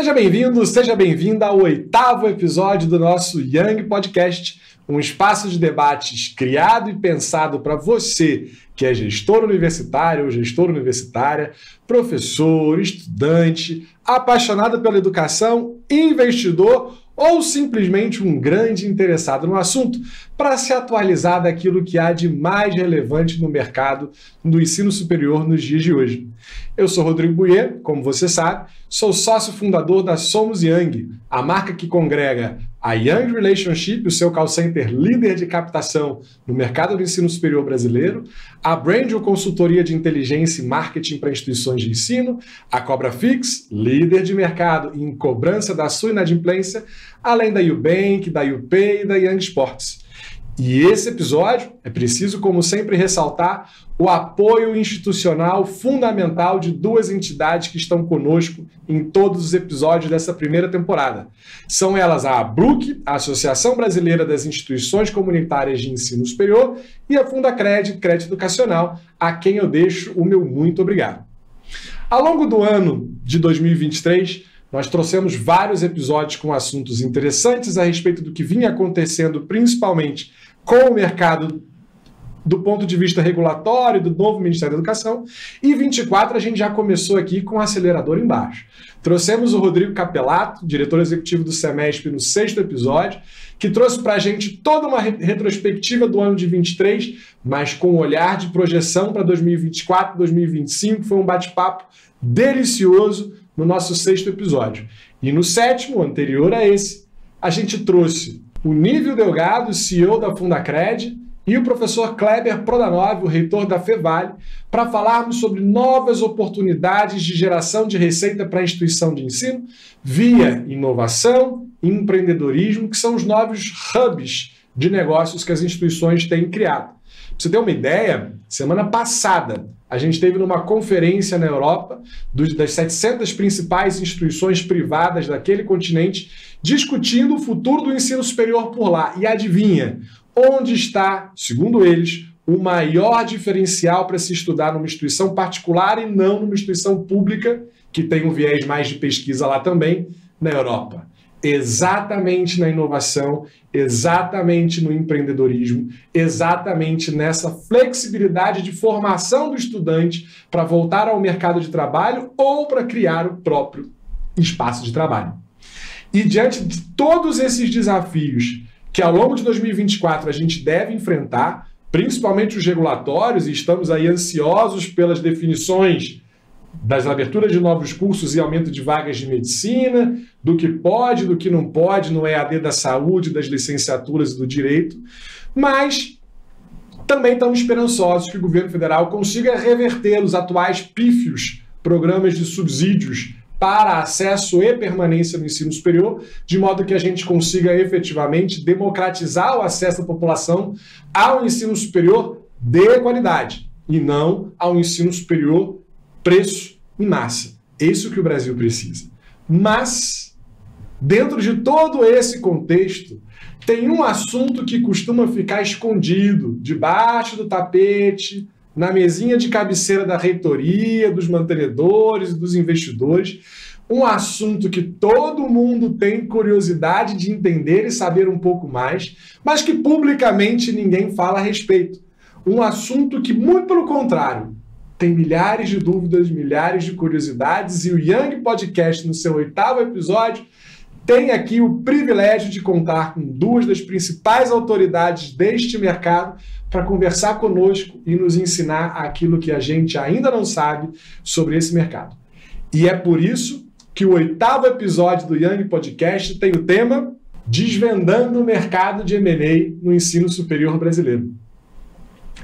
Seja bem-vindo, seja bem-vinda ao 8º episódio do nosso Young Podcast, um espaço de debates criado e pensado para você que é gestor universitário ou gestora universitária, professor, estudante, apaixonado pela educação, investidor ou simplesmente um grande interessado no assunto, para se atualizar daquilo que há de mais relevante no mercado do ensino superior nos dias de hoje. Eu sou Rodrigo Buier, como você sabe, sou sócio fundador da Somos Young, a marca que congrega a Young Relationship, o seu call center líder de captação no mercado do ensino superior brasileiro, a Brandl Consultoria de Inteligência e Marketing para instituições de ensino, a Cobra Fix, líder de mercado em cobrança da sua inadimplência, além da Ubank, da UPay e da Young Sports. E esse episódio, é preciso, como sempre, ressaltar o apoio institucional fundamental de duas entidades que estão conosco em todos os episódios dessa primeira temporada. São elas a ABRUC, a Associação Brasileira das Instituições Comunitárias de Ensino Superior, e a Fundacred, Crédito Educacional, a quem eu deixo o meu muito obrigado. Ao longo do ano de 2023, nós trouxemos vários episódios com assuntos interessantes a respeito do que vinha acontecendo, principalmente com o mercado do ponto de vista regulatório do novo Ministério da Educação, e 24 a gente já começou aqui com o acelerador embaixo. Trouxemos o Rodrigo Capelato, diretor executivo do SEMESP, no 6º episódio, que trouxe para a gente toda uma retrospectiva do ano de 23, mas com um olhar de projeção para 2024, 2025, foi um bate-papo delicioso no nosso 6º episódio. E no 7º, anterior a esse, a gente trouxe o Nívio Delgado, CEO da Fundacred, e o professor Kleber Prodanov, o reitor da FEVALE, para falarmos sobre novas oportunidades de geração de receita para a instituição de ensino via inovação e empreendedorismo, que são os novos hubs de negócios que as instituições têm criado. Para você ter uma ideia, semana passada a gente esteve numa conferência na Europa das 700 principais instituições privadas daquele continente discutindo o futuro do ensino superior por lá. E adivinha, onde está, segundo eles, o maior diferencial para se estudar numa instituição particular e não numa instituição pública, que tem um viés mais de pesquisa lá também, na Europa? Exatamente na inovação, exatamente no empreendedorismo, exatamente nessa flexibilidade de formação do estudante para voltar ao mercado de trabalho ou para criar o próprio espaço de trabalho. E diante de todos esses desafios que ao longo de 2024 a gente deve enfrentar, principalmente os regulatórios, e estamos aí ansiosos pelas definições das aberturas de novos cursos e aumento de vagas de medicina, do que pode, do que não pode no EAD da saúde, das licenciaturas e do direito, mas também estamos esperançosos que o governo federal consiga reverter os atuais pífios programas de subsídios para acesso e permanência no ensino superior, de modo que a gente consiga efetivamente democratizar o acesso da população ao ensino superior de qualidade, e não ao ensino superior preço em massa. É isso que o Brasil precisa. Mas, dentro de todo esse contexto, tem um assunto que costuma ficar escondido, debaixo do tapete, na mesinha de cabeceira da reitoria, dos mantenedores e dos investidores, um assunto que todo mundo tem curiosidade de entender e saber um pouco mais, mas que publicamente ninguém fala a respeito. Um assunto que, muito pelo contrário, tem milhares de dúvidas, milhares de curiosidades, e o Young Podcast, no seu 8º episódio, tem aqui o privilégio de contar com duas das principais autoridades deste mercado para conversar conosco e nos ensinar aquilo que a gente ainda não sabe sobre esse mercado. E é por isso que o 8º episódio do Young Podcast tem o tema Desvendando o Mercado de M&A no Ensino Superior Brasileiro.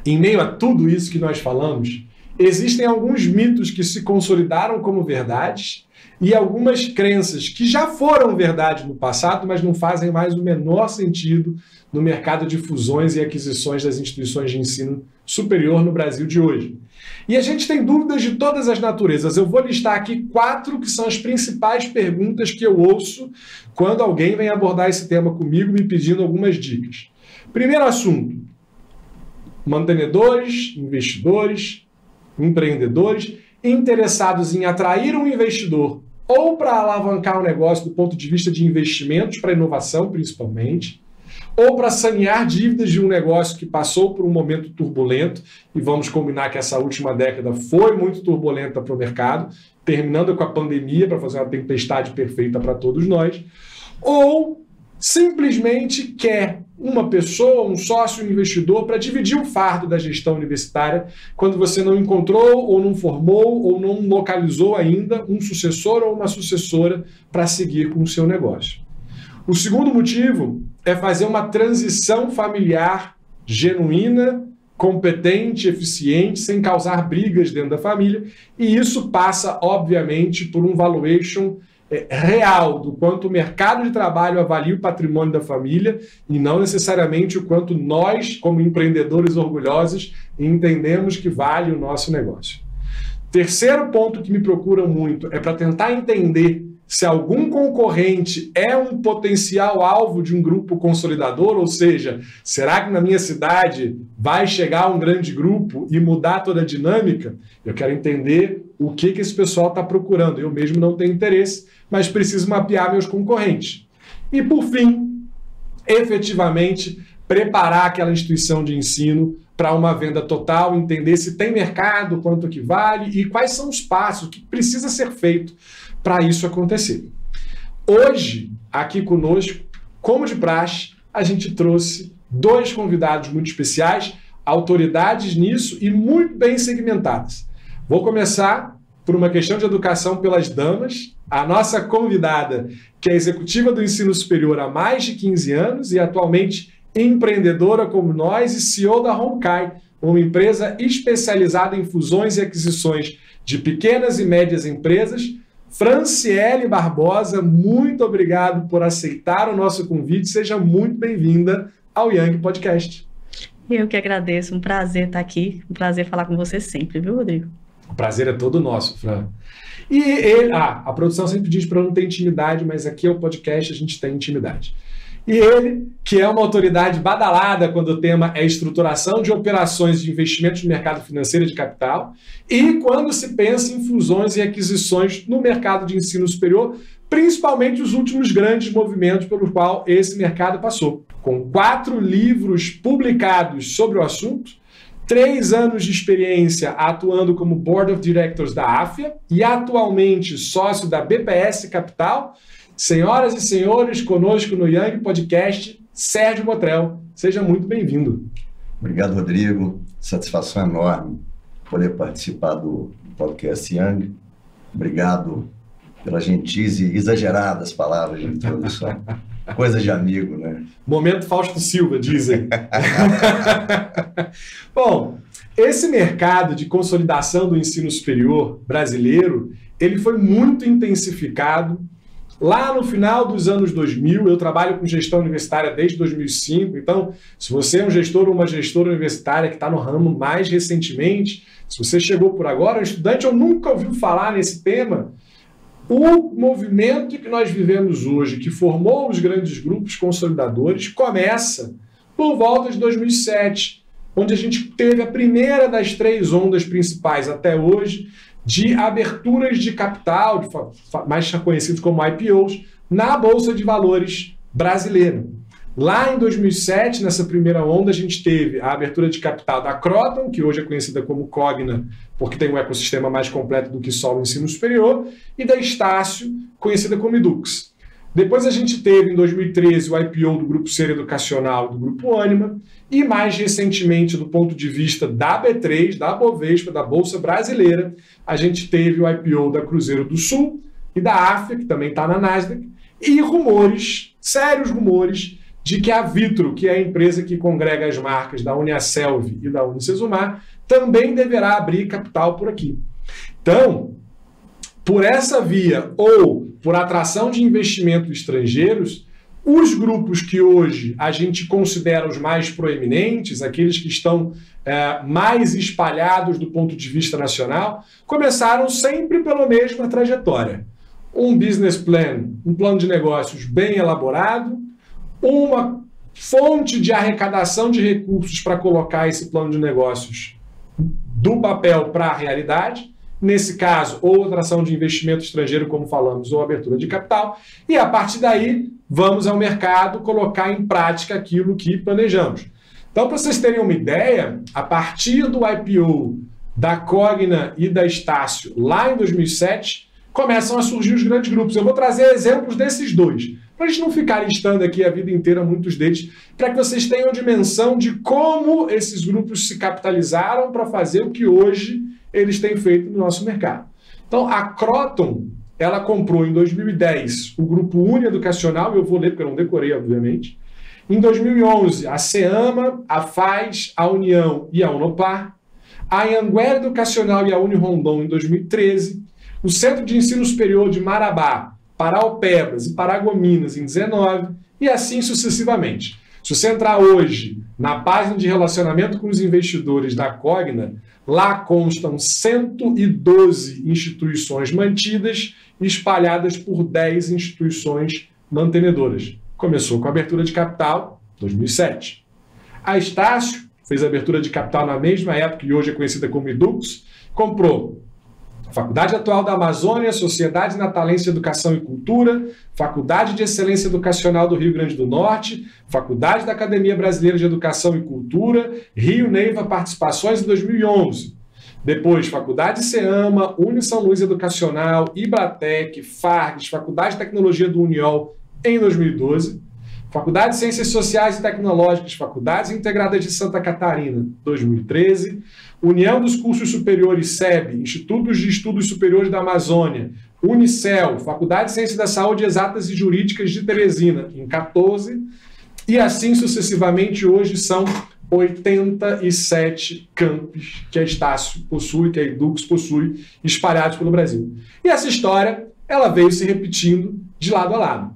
Em meio a tudo isso que nós falamos, existem alguns mitos que se consolidaram como verdades e algumas crenças que já foram verdade no passado, mas não fazem mais o menor sentido no mercado de fusões e aquisições das instituições de ensino superior no Brasil de hoje. E a gente tem dúvidas de todas as naturezas. Eu vou listar aqui 4 que são as principais perguntas que eu ouço quando alguém vem abordar esse tema comigo me pedindo algumas dicas. Primeiro assunto: mantenedores, investidores, empreendedores interessados em atrair um investidor ou para alavancar o negócio do ponto de vista de investimentos para inovação, principalmente, ou para sanear dívidas de um negócio que passou por um momento turbulento, e vamos combinar que essa última década foi muito turbulenta para o mercado, terminando com a pandemia para fazer uma tempestade perfeita para todos nós, ou simplesmente quer uma pessoa, um sócio, um investidor para dividir o fardo da gestão universitária quando você não encontrou ou não formou ou não localizou ainda um sucessor ou uma sucessora para seguir com o seu negócio. O segundo motivo é fazer uma transição familiar genuína, competente, eficiente, sem causar brigas dentro da família, e isso passa, obviamente, por um valuation real do quanto o mercado de trabalho avalia o patrimônio da família e não necessariamente o quanto nós, como empreendedores orgulhosos, entendemos que vale o nosso negócio. Terceiro ponto que me procuram muito é para tentar entender se algum concorrente é um potencial alvo de um grupo consolidador, ou seja, será que na minha cidade vai chegar um grande grupo e mudar toda a dinâmica? Eu quero entender o que esse pessoal está procurando. Eu mesmo não tenho interesse, mas preciso mapear meus concorrentes. E, por fim, efetivamente, preparar aquela instituição de ensino para uma venda total, entender se tem mercado, quanto que vale e quais são os passos, o que precisa ser feito para isso acontecer. Hoje, aqui conosco, como de praxe, a gente trouxe dois convidados muito especiais, autoridades nisso e muito bem segmentadas. Vou começar por uma questão de educação pelas damas. A nossa convidada, que é executiva do ensino superior há mais de 15 anos e atualmente empreendedora como nós e CEO da Honkai, uma empresa especializada em fusões e aquisições de pequenas e médias empresas. Franciele Barbosa, muito obrigado por aceitar o nosso convite. Seja muito bem-vinda ao Young Podcast. Eu que agradeço, um prazer estar aqui, um prazer falar com você sempre, viu, Rodrigo? O prazer é todo nosso, Fran. E a produção sempre diz para não ter intimidade, mas aqui é o podcast, a gente tem intimidade. E ele, que é uma autoridade badalada quando o tema é estruturação de operações de investimentos no mercado financeiro de capital e quando se pensa em fusões e aquisições no mercado de ensino superior, principalmente os últimos grandes movimentos pelo qual esse mercado passou. Com 4 livros publicados sobre o assunto, 3 anos de experiência atuando como Board of Directors da AFIA e atualmente sócio da BPS Capital. Senhoras e senhores, conosco no Young Podcast, Sérgio Botrel. Seja muito bem-vindo. Obrigado, Rodrigo. Satisfação enorme poder participar do podcast Young. Obrigado pelas gentis e exageradas palavras de introdução. Coisa de amigo, né? Momento Fausto Silva, dizem. Bom, esse mercado de consolidação do ensino superior brasileiro, ele foi muito intensificado. Lá no final dos anos 2000, eu trabalho com gestão universitária desde 2005, então, se você é um gestor ou uma gestora universitária que está no ramo mais recentemente, se você chegou por agora, um estudante ou nunca ouviu falar nesse tema, o movimento que nós vivemos hoje, que formou os grandes grupos consolidadores, começa por volta de 2007, onde a gente teve a primeira das 3 ondas principais até hoje, de aberturas de capital, mais conhecidos como IPOs, na Bolsa de Valores brasileira. Lá em 2007, nessa primeira onda, a gente teve a abertura de capital da Croton, que hoje é conhecida como Cogna, porque tem um ecossistema mais completo do que só o ensino superior, e da Estácio, conhecida como Edux. Depois a gente teve, em 2013, o IPO do Grupo Ser Educacional, do Grupo Ânima, e mais recentemente, do ponto de vista da B3, da Bovespa, da Bolsa Brasileira, a gente teve o IPO da Cruzeiro do Sul e da AFIA, que também está na Nasdaq, e rumores, sérios rumores, de que a Vitro, que é a empresa que congrega as marcas da Uniaselv e da Unicesumar, também deverá abrir capital por aqui. Então, por essa via ou por atração de investimentos estrangeiros, os grupos que hoje a gente considera os mais proeminentes, aqueles que estão mais espalhados do ponto de vista nacional, começaram sempre pela mesma trajetória. Um business plan, um plano de negócios bem elaborado, uma fonte de arrecadação de recursos para colocar esse plano de negócios do papel para a realidade, nesse caso, ou atração de investimento estrangeiro, como falamos, ou abertura de capital, e a partir daí vamos ao mercado colocar em prática aquilo que planejamos. Então, para vocês terem uma ideia, a partir do IPO da Cogna e da Estácio, lá em 2007, começam a surgir os grandes grupos. Eu vou trazer exemplos desses dois, para a gente não ficar listando aqui a vida inteira muitos deles, para que vocês tenham dimensão de como esses grupos se capitalizaram para fazer o que hoje eles têm feito no nosso mercado. Então, a Croton, ela comprou em 2010 o Grupo Uni Educacional, eu vou ler porque eu não decorei, obviamente. Em 2011, a Ceama, a FAZ, a União e a Unopar. A Anhanguera Educacional e a Unirondon em 2013. O Centro de Ensino Superior de Marabá, Paraupebas e Paragominas em 19, e assim sucessivamente. Se você entrar hoje na página de relacionamento com os investidores da Cogna, lá constam 112 instituições mantidas, espalhadas por 10 instituições mantenedoras. Começou com a abertura de capital em 2007. A Estácio fez a abertura de capital na mesma época e hoje é conhecida como Edux, comprou Faculdade Atual da Amazônia, Sociedade Natalense de Educação e Cultura, Faculdade de Excelência Educacional do Rio Grande do Norte, Faculdade da Academia Brasileira de Educação e Cultura, Rio Neiva Participações em 2011. Depois, Faculdade Ceama, Uni São Luís Educacional, Ibratec, Fargs, Faculdade de Tecnologia do Uniol em 2012, Faculdade de Ciências Sociais e Tecnológicas, Faculdades Integradas de Santa Catarina, 2013, União dos Cursos Superiores SEB, Institutos de Estudos Superiores da Amazônia, Unicel, Faculdade de Ciências da Saúde Exatas e Jurídicas de Teresina, em 14, e assim sucessivamente hoje são 87 campos que a Estácio possui, que a Edux possui, espalhados pelo Brasil. E essa história, ela veio se repetindo de lado a lado.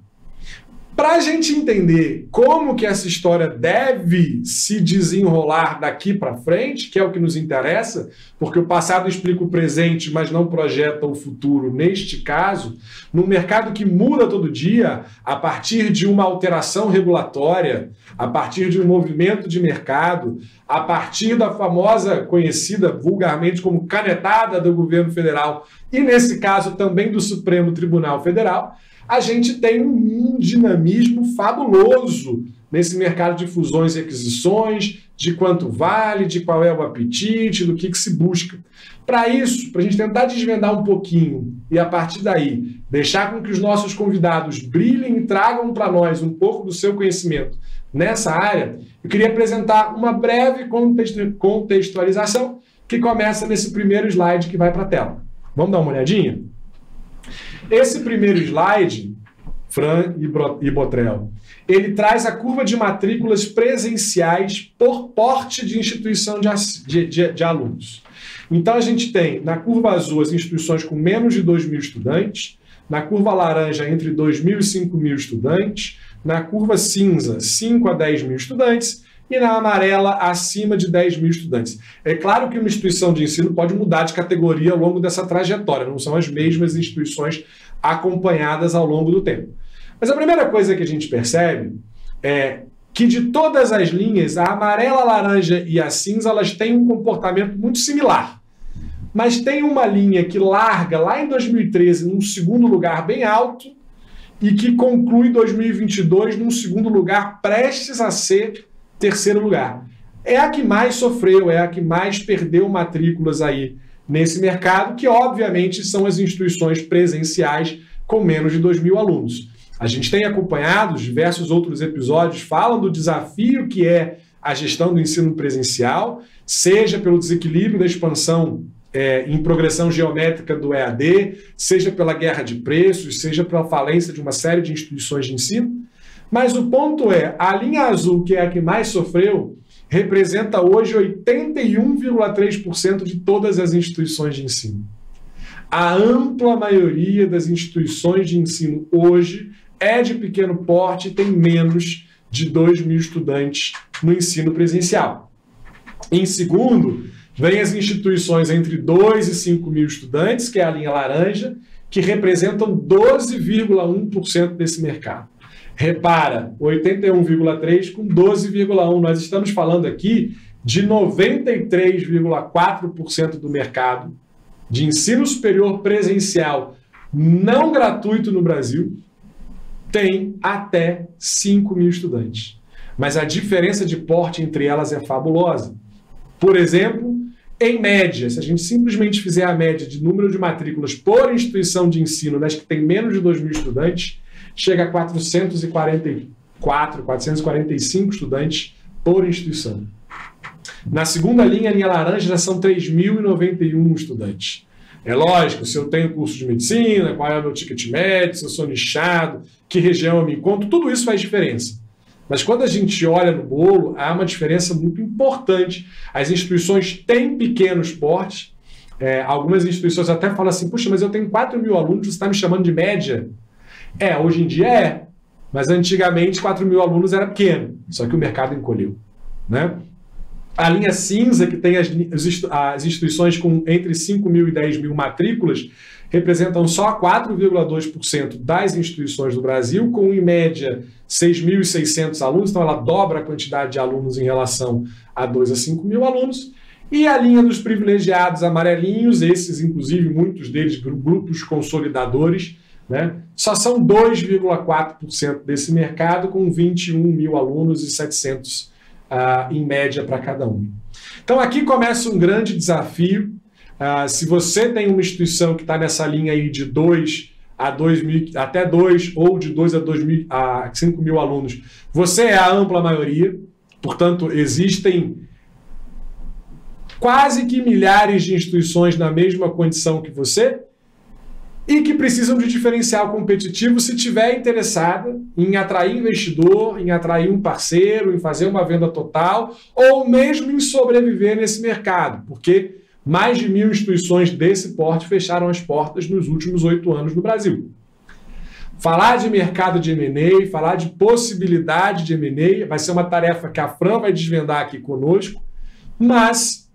Para a gente entender como que essa história deve se desenrolar daqui para frente, que é o que nos interessa, porque o passado explica o presente, mas não projeta o futuro neste caso, num mercado que muda todo dia, a partir de uma alteração regulatória, a partir de um movimento de mercado, a partir da famosa, conhecida vulgarmente como canetada do governo federal, e nesse caso também do Supremo Tribunal Federal, a gente tem um dinamismo fabuloso nesse mercado de fusões e aquisições, de quanto vale, de qual é o apetite, do que se busca. Para isso, para a gente tentar desvendar um pouquinho e, a partir daí, deixar com que os nossos convidados brilhem e tragam para nós um pouco do seu conhecimento nessa área, eu queria apresentar uma breve contextualização que começa nesse primeiro slide que vai para a tela. Vamos dar uma olhadinha? Esse primeiro slide, Fran e Botrel, ele traz a curva de matrículas presenciais por porte de instituição de alunos. Então, a gente tem, na curva azul, as instituições com menos de 2.000 estudantes, na curva laranja, entre 2.000 e 5.000 estudantes, na curva cinza, 5 a 10.000 estudantes, e na amarela, acima de 10.000 estudantes. É claro que uma instituição de ensino pode mudar de categoria ao longo dessa trajetória, não são as mesmas instituições acompanhadas ao longo do tempo. Mas a primeira coisa que a gente percebe é que de todas as linhas, a amarela, a laranja e a cinza, elas têm um comportamento muito similar. Mas tem uma linha que larga lá em 2013 num segundo lugar bem alto e que conclui 2022 num segundo lugar prestes a ser terceiro lugar. É a que mais sofreu, é a que mais perdeu matrículas aí nesse mercado, que obviamente são as instituições presenciais com menos de 2.000 alunos. A gente tem acompanhado diversos outros episódios, falam do desafio que é a gestão do ensino presencial, seja pelo desequilíbrio da expansão em progressão geométrica do EAD, seja pela guerra de preços, seja pela falência de uma série de instituições de ensino. Mas o ponto é, a linha azul, que é a que mais sofreu, representa hoje 81,3% de todas as instituições de ensino. A ampla maioria das instituições de ensino hoje é de pequeno porte e tem menos de 2.000 estudantes no ensino presencial. Em segundo, vem as instituições entre 2 e 5.000 estudantes, que é a linha laranja, que representam 12,1% desse mercado. Repara, 81,3 com 12,1. Nós estamos falando aqui de 93,4% do mercado de ensino superior presencial não gratuito no Brasil tem até 5 mil estudantes. Mas a diferença de porte entre elas é fabulosa. Por exemplo, em média, se a gente simplesmente fizer a média de número de matrículas por instituição de ensino das que tem menos de 2 mil estudantes, chega a 445 estudantes por instituição. Na segunda linha, a linha laranja, já são 3.091 estudantes. É lógico, se eu tenho curso de medicina, qual é o meu ticket médio, se eu sou nichado, que região eu me encontro, tudo isso faz diferença. Mas quando a gente olha no bolo, há uma diferença muito importante. As instituições têm pequenos portes, algumas instituições até falam assim, puxa, mas eu tenho 4 mil alunos, você está me chamando de média? Hoje em dia mas antigamente 4 mil alunos era pequeno, só que o mercado encolheu, né? A linha cinza, que tem as instituições com entre 5 mil e 10 mil matrículas, representam só 4,2% das instituições do Brasil, com em média 6.600 alunos, então ela dobra a quantidade de alunos em relação a 2 a 5 mil alunos. E a linha dos privilegiados amarelinhos, esses inclusive muitos deles grupos consolidadores, né, só são 2,4% desse mercado, com 21 mil alunos e 700 em média para cada um. Então aqui começa um grande desafio. Se você tem uma instituição que está nessa linha aí de 2 a 2 mil, até 2 ou de 2 a 2 mil, a 5 mil alunos, você é a ampla maioria, portanto existem quase que milhares de instituições na mesma condição que você e que precisam de diferencial competitivo se estiver interessada em atrair investidor, em atrair um parceiro, em fazer uma venda total ou mesmo em sobreviver nesse mercado, porque mais de 1.000 instituições desse porte fecharam as portas nos últimos 8 anos no Brasil. Falar de mercado de M&A, falar de possibilidade de M&A, vai ser uma tarefa que a Fran vai desvendar aqui conosco, mas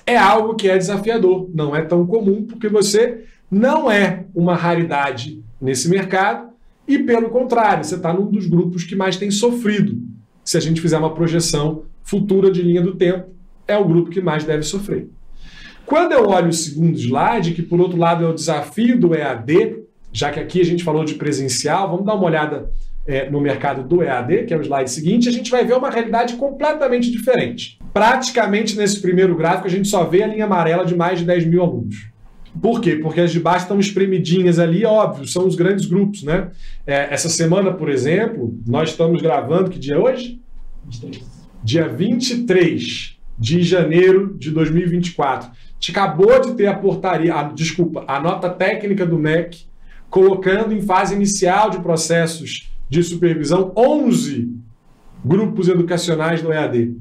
é algo que é desafiador, não é tão comum, porque você não é uma raridade nesse mercado e, pelo contrário, você está num dos grupos que mais tem sofrido. Se a gente fizer uma projeção futura de linha do tempo, é o grupo que mais deve sofrer. Quando eu olho o segundo slide, que por outro lado é o desafio do EAD, já que aqui a gente falou de presencial, vamos dar uma olhada no mercado do EAD, que é o slide seguinte, a gente vai ver uma realidade completamente diferente. Praticamente nesse primeiro gráfico a gente só vê a linha amarela de mais de 10 mil alunos. Por quê? Porque as de baixo estão espremidinhas ali, óbvio, são os grandes grupos, né? Essa semana, por exemplo, nós estamos gravando, que dia é hoje? 23. Dia 23 de janeiro de 2024. A gente acabou de ter a nota técnica do MEC, colocando em fase inicial de processos de supervisão 11 grupos educacionais do EAD.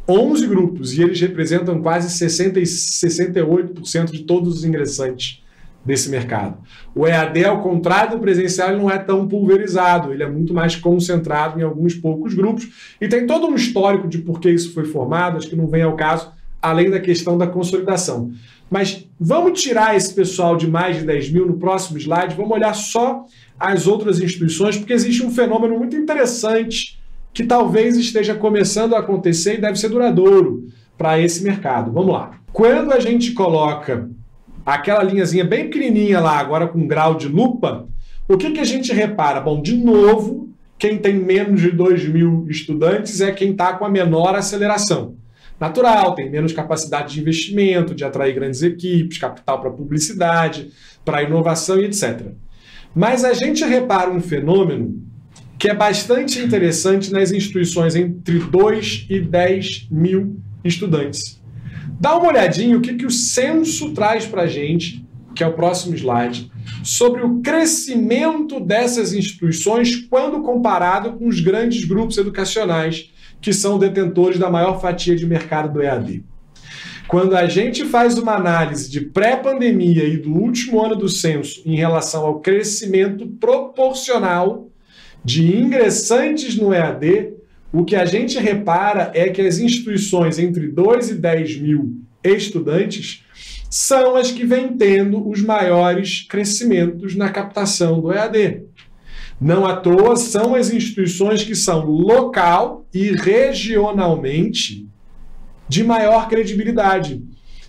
11 grupos, e eles representam quase 68% de todos os ingressantes desse mercado. O EAD, ao contrário do presencial, ele não é tão pulverizado, ele é muito mais concentrado em alguns poucos grupos, e tem todo um histórico de por que isso foi formado, acho que não vem ao caso, além da questão da consolidação. Mas vamos tirar esse pessoal de mais de 10 mil no próximo slide, vamos olhar só as outras instituições, porque existe um fenômeno muito interessante que talvez esteja começando a acontecer e deve ser duradouro para esse mercado. Vamos lá. Quando a gente coloca aquela linhazinha bem pequenininha lá, agora com grau de lupa, o que a gente repara? Bom, de novo, quem tem menos de 2 mil estudantes é quem está com a menor aceleração. Natural, tem menos capacidade de investimento, de atrair grandes equipes, capital para publicidade, para inovação e etc. Mas a gente repara um fenômeno que é bastante interessante nas instituições entre 2 e 10 mil estudantes. Dá uma olhadinha o que o censo traz para a gente, que é o próximo slide, sobre o crescimento dessas instituições quando comparado com os grandes grupos educacionais que são detentores da maior fatia de mercado do EAD. Quando a gente faz uma análise de pré-pandemia e do último ano do censo em relação ao crescimento proporcional de ingressantes no EAD, o que a gente repara é que as instituições entre 2 e 10 mil estudantes são as que vêm tendo os maiores crescimentos na captação do EAD. Não à toa são as instituições que são local e regionalmente de maior credibilidade.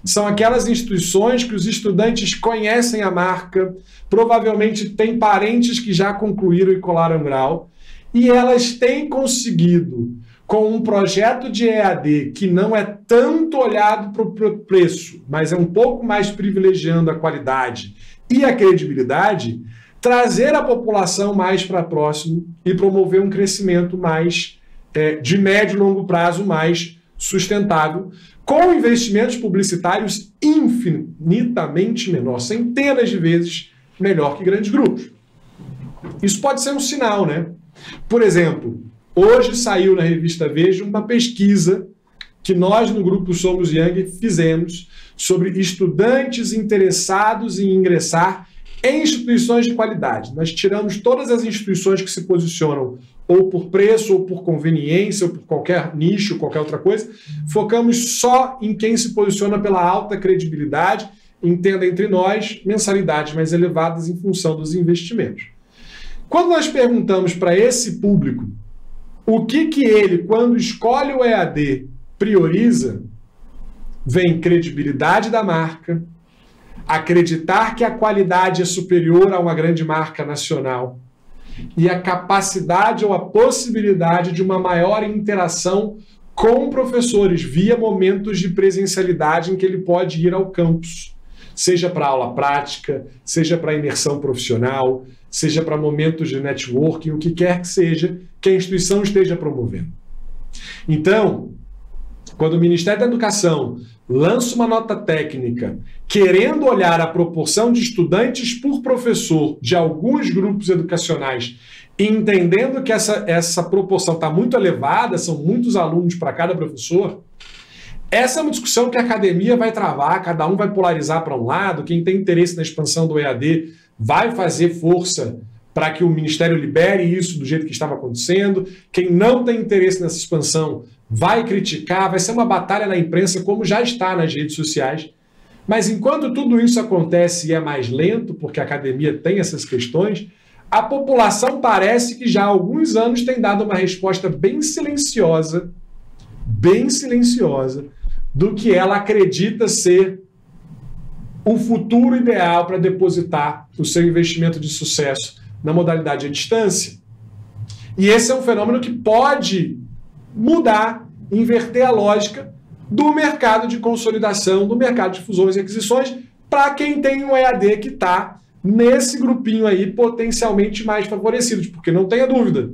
São aquelas instituições que os estudantes conhecem a marca, provavelmente têm parentes que já concluíram e colaram grau, e elas têm conseguido, com um projeto de EAD que não é tanto olhado para o preço, mas é um pouco mais privilegiando a qualidade e a credibilidade, trazer a população mais para próximo e promover um crescimento mais de médio e longo prazo mais sustentável, com investimentos publicitários infinitamente menor, centenas de vezes melhor que grandes grupos. Isso pode ser um sinal, né? Por exemplo, hoje saiu na revista Veja uma pesquisa que nós no Grupo Somos Young fizemos sobre estudantes interessados em ingressar em instituições de qualidade. Nós tiramos todas as instituições que se posicionam ou por preço, ou por conveniência, ou por qualquer nicho, qualquer outra coisa. Focamos só em quem se posiciona pela alta credibilidade, entenda entre nós, mensalidades mais elevadas em função dos investimentos. Quando nós perguntamos para esse público o que ele, quando escolhe o EAD, prioriza, vem credibilidade da marca, acreditar que a qualidade é superior a uma grande marca nacional e a capacidade ou a possibilidade de uma maior interação com professores via momentos de presencialidade em que ele pode ir ao campus, seja para aula prática, seja para imersão profissional, seja para momentos de networking, o que quer que seja que a instituição esteja promovendo. Então, quando o Ministério da Educação lança uma nota técnica querendo olhar a proporção de estudantes por professor de alguns grupos educacionais, entendendo que essa proporção está muito elevada, são muitos alunos para cada professor, essa é uma discussão que a academia vai travar, cada um vai polarizar para um lado, quem tem interesse na expansão do EAD vai fazer força para que o Ministério libere isso do jeito que estava acontecendo, quem não tem interesse nessa expansão vai criticar, vai ser uma batalha na imprensa, como já está nas redes sociais. Mas enquanto tudo isso acontece e é mais lento, porque a academia tem essas questões, a população parece que já há alguns anos tem dado uma resposta bem silenciosa, do que ela acredita ser o futuro ideal para depositar o seu investimento de sucesso na modalidade à distância. E esse é um fenômeno que pode mudar, inverter a lógica do mercado de consolidação, do mercado de fusões e aquisições, para quem tem um EAD que está nesse grupinho aí potencialmente mais favorecidos, porque não tenha dúvida,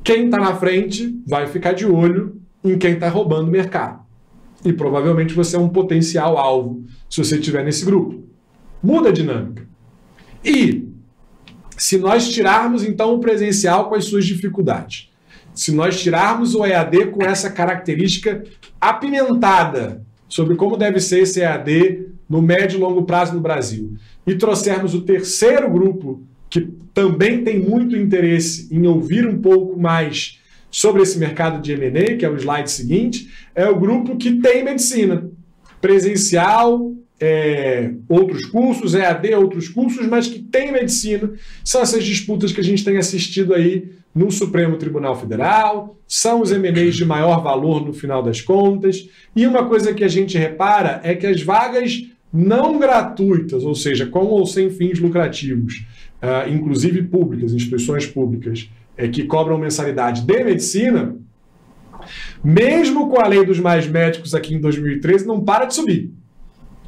quem está na frente vai ficar de olho em quem está roubando o mercado. E provavelmente você é um potencial alvo se você estiver nesse grupo. Muda a dinâmica. E se nós tirarmos então o presencial com as suas dificuldades, se nós tirarmos o EAD com essa característica apimentada sobre como deve ser esse EAD no médio e longo prazo no Brasil, e trouxermos o terceiro grupo, que também tem muito interesse em ouvir um pouco mais sobre esse mercado de M&A, que é o slide seguinte, é o grupo que tem medicina. Presencial, outros cursos, EAD, outros cursos, mas que tem medicina. São essas disputas que a gente tem assistido aí no Supremo Tribunal Federal, são os M&As de maior valor no final das contas. E uma coisa que a gente repara é que as vagas não gratuitas, ou seja, com ou sem fins lucrativos, inclusive públicas, instituições públicas, que cobram mensalidade de medicina, mesmo com a lei dos mais médicos aqui em 2013, não para de subir.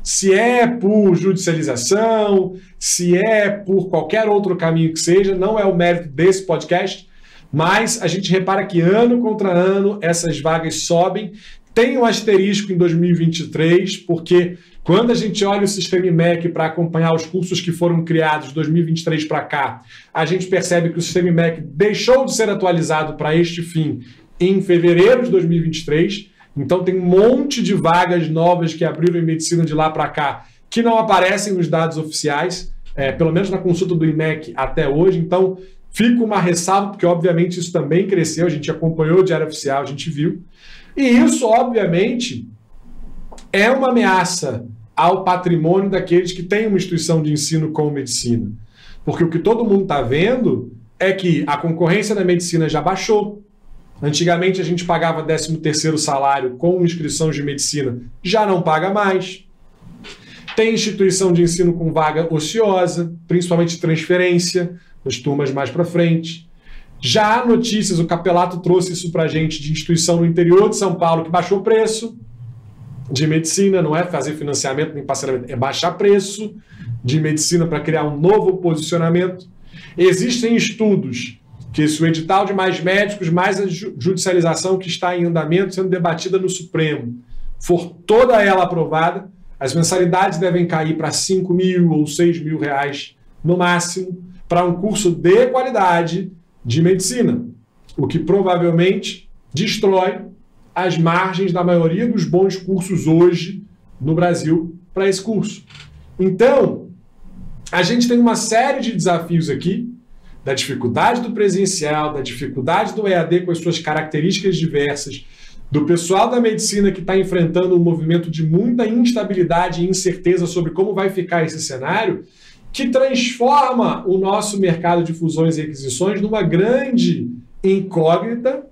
Se é por judicialização, se é por qualquer outro caminho que seja, não é o mérito desse podcast, mas a gente repara que ano contra ano essas vagas sobem. Tem um asterisco em 2023, porque quando a gente olha o sistema IMEC para acompanhar os cursos que foram criados de 2023 para cá, a gente percebe que o sistema IMEC deixou de ser atualizado para este fim em fevereiro de 2023. Então tem um monte de vagas novas que abriram em medicina de lá para cá que não aparecem nos dados oficiais, pelo menos na consulta do IMEC até hoje. Então fica uma ressalva, porque obviamente isso também cresceu, a gente acompanhou o Diário Oficial, a gente viu. E isso, obviamente, é uma ameaça ao patrimônio daqueles que têm uma instituição de ensino com medicina. Porque o que todo mundo está vendo é que a concorrência na medicina já baixou, Antigamente a gente pagava 13º salário com inscrição de medicina, já não paga mais. Tem instituição de ensino com vaga ociosa, principalmente transferência, nas turmas mais para frente. Já há notícias, o Capelato trouxe isso para a gente, de instituição no interior de São Paulo que baixou o preço de medicina, não é fazer financiamento nem parcelamento, é baixar preço de medicina para criar um novo posicionamento. Existem estudos que se o edital de mais médicos, mais a judicialização que está em andamento, sendo debatida no Supremo, for toda ela aprovada, as mensalidades devem cair para 5 mil ou 6 mil reais no máximo para um curso de qualidade de medicina, o que provavelmente destrói as margens da maioria dos bons cursos hoje no Brasil para esse curso. Então, a gente tem uma série de desafios aqui, da dificuldade do presencial, da dificuldade do EAD com as suas características diversas, do pessoal da medicina que está enfrentando um movimento de muita instabilidade e incerteza sobre como vai ficar esse cenário, que transforma o nosso mercado de fusões e aquisições numa grande incógnita,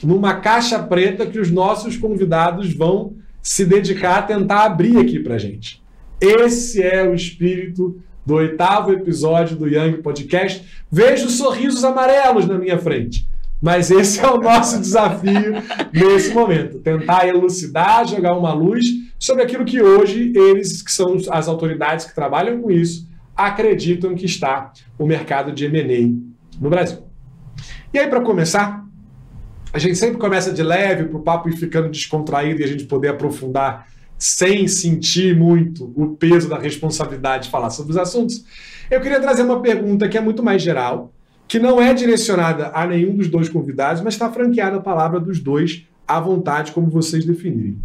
numa caixa preta que os nossos convidados vão se dedicar a tentar abrir aqui para a gente. Esse é o espírito do 8º episódio do Young Podcast. Vejo sorrisos amarelos na minha frente, mas esse é o nosso desafio nesse momento, tentar elucidar, jogar uma luz sobre aquilo que hoje eles, que são as autoridades que trabalham com isso, acreditam que está o mercado de M&A no Brasil. E aí, para começar, a gente sempre começa de leve para o papo ir ficando descontraído e a gente poder aprofundar sem sentir muito o peso da responsabilidade de falar sobre os assuntos. Eu queria trazer uma pergunta que é muito mais geral, que não é direcionada a nenhum dos dois convidados, mas está franqueada a palavra dos dois à vontade, como vocês definirem.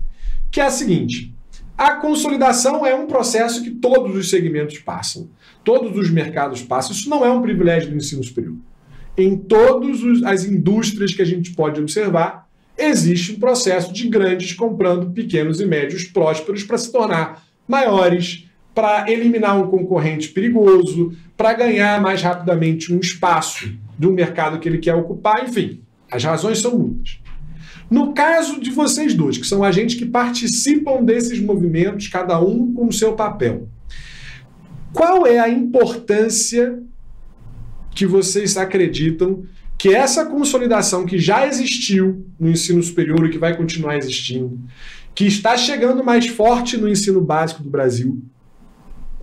Que é a seguinte: a consolidação é um processo que todos os segmentos passam, todos os mercados passam. Isso não é um privilégio do ensino superior. Em todas as indústrias que a gente pode observar, existe um processo de grandes comprando pequenos e médios prósperos para se tornar maiores, para eliminar um concorrente perigoso, para ganhar mais rapidamente um espaço de um mercado que ele quer ocupar, enfim, as razões são muitas. No caso de vocês dois, que são agentes que participam desses movimentos, cada um com o seu papel, qual é a importância que vocês acreditam que essa consolidação que já existiu no ensino superior e que vai continuar existindo, que está chegando mais forte no ensino básico do Brasil,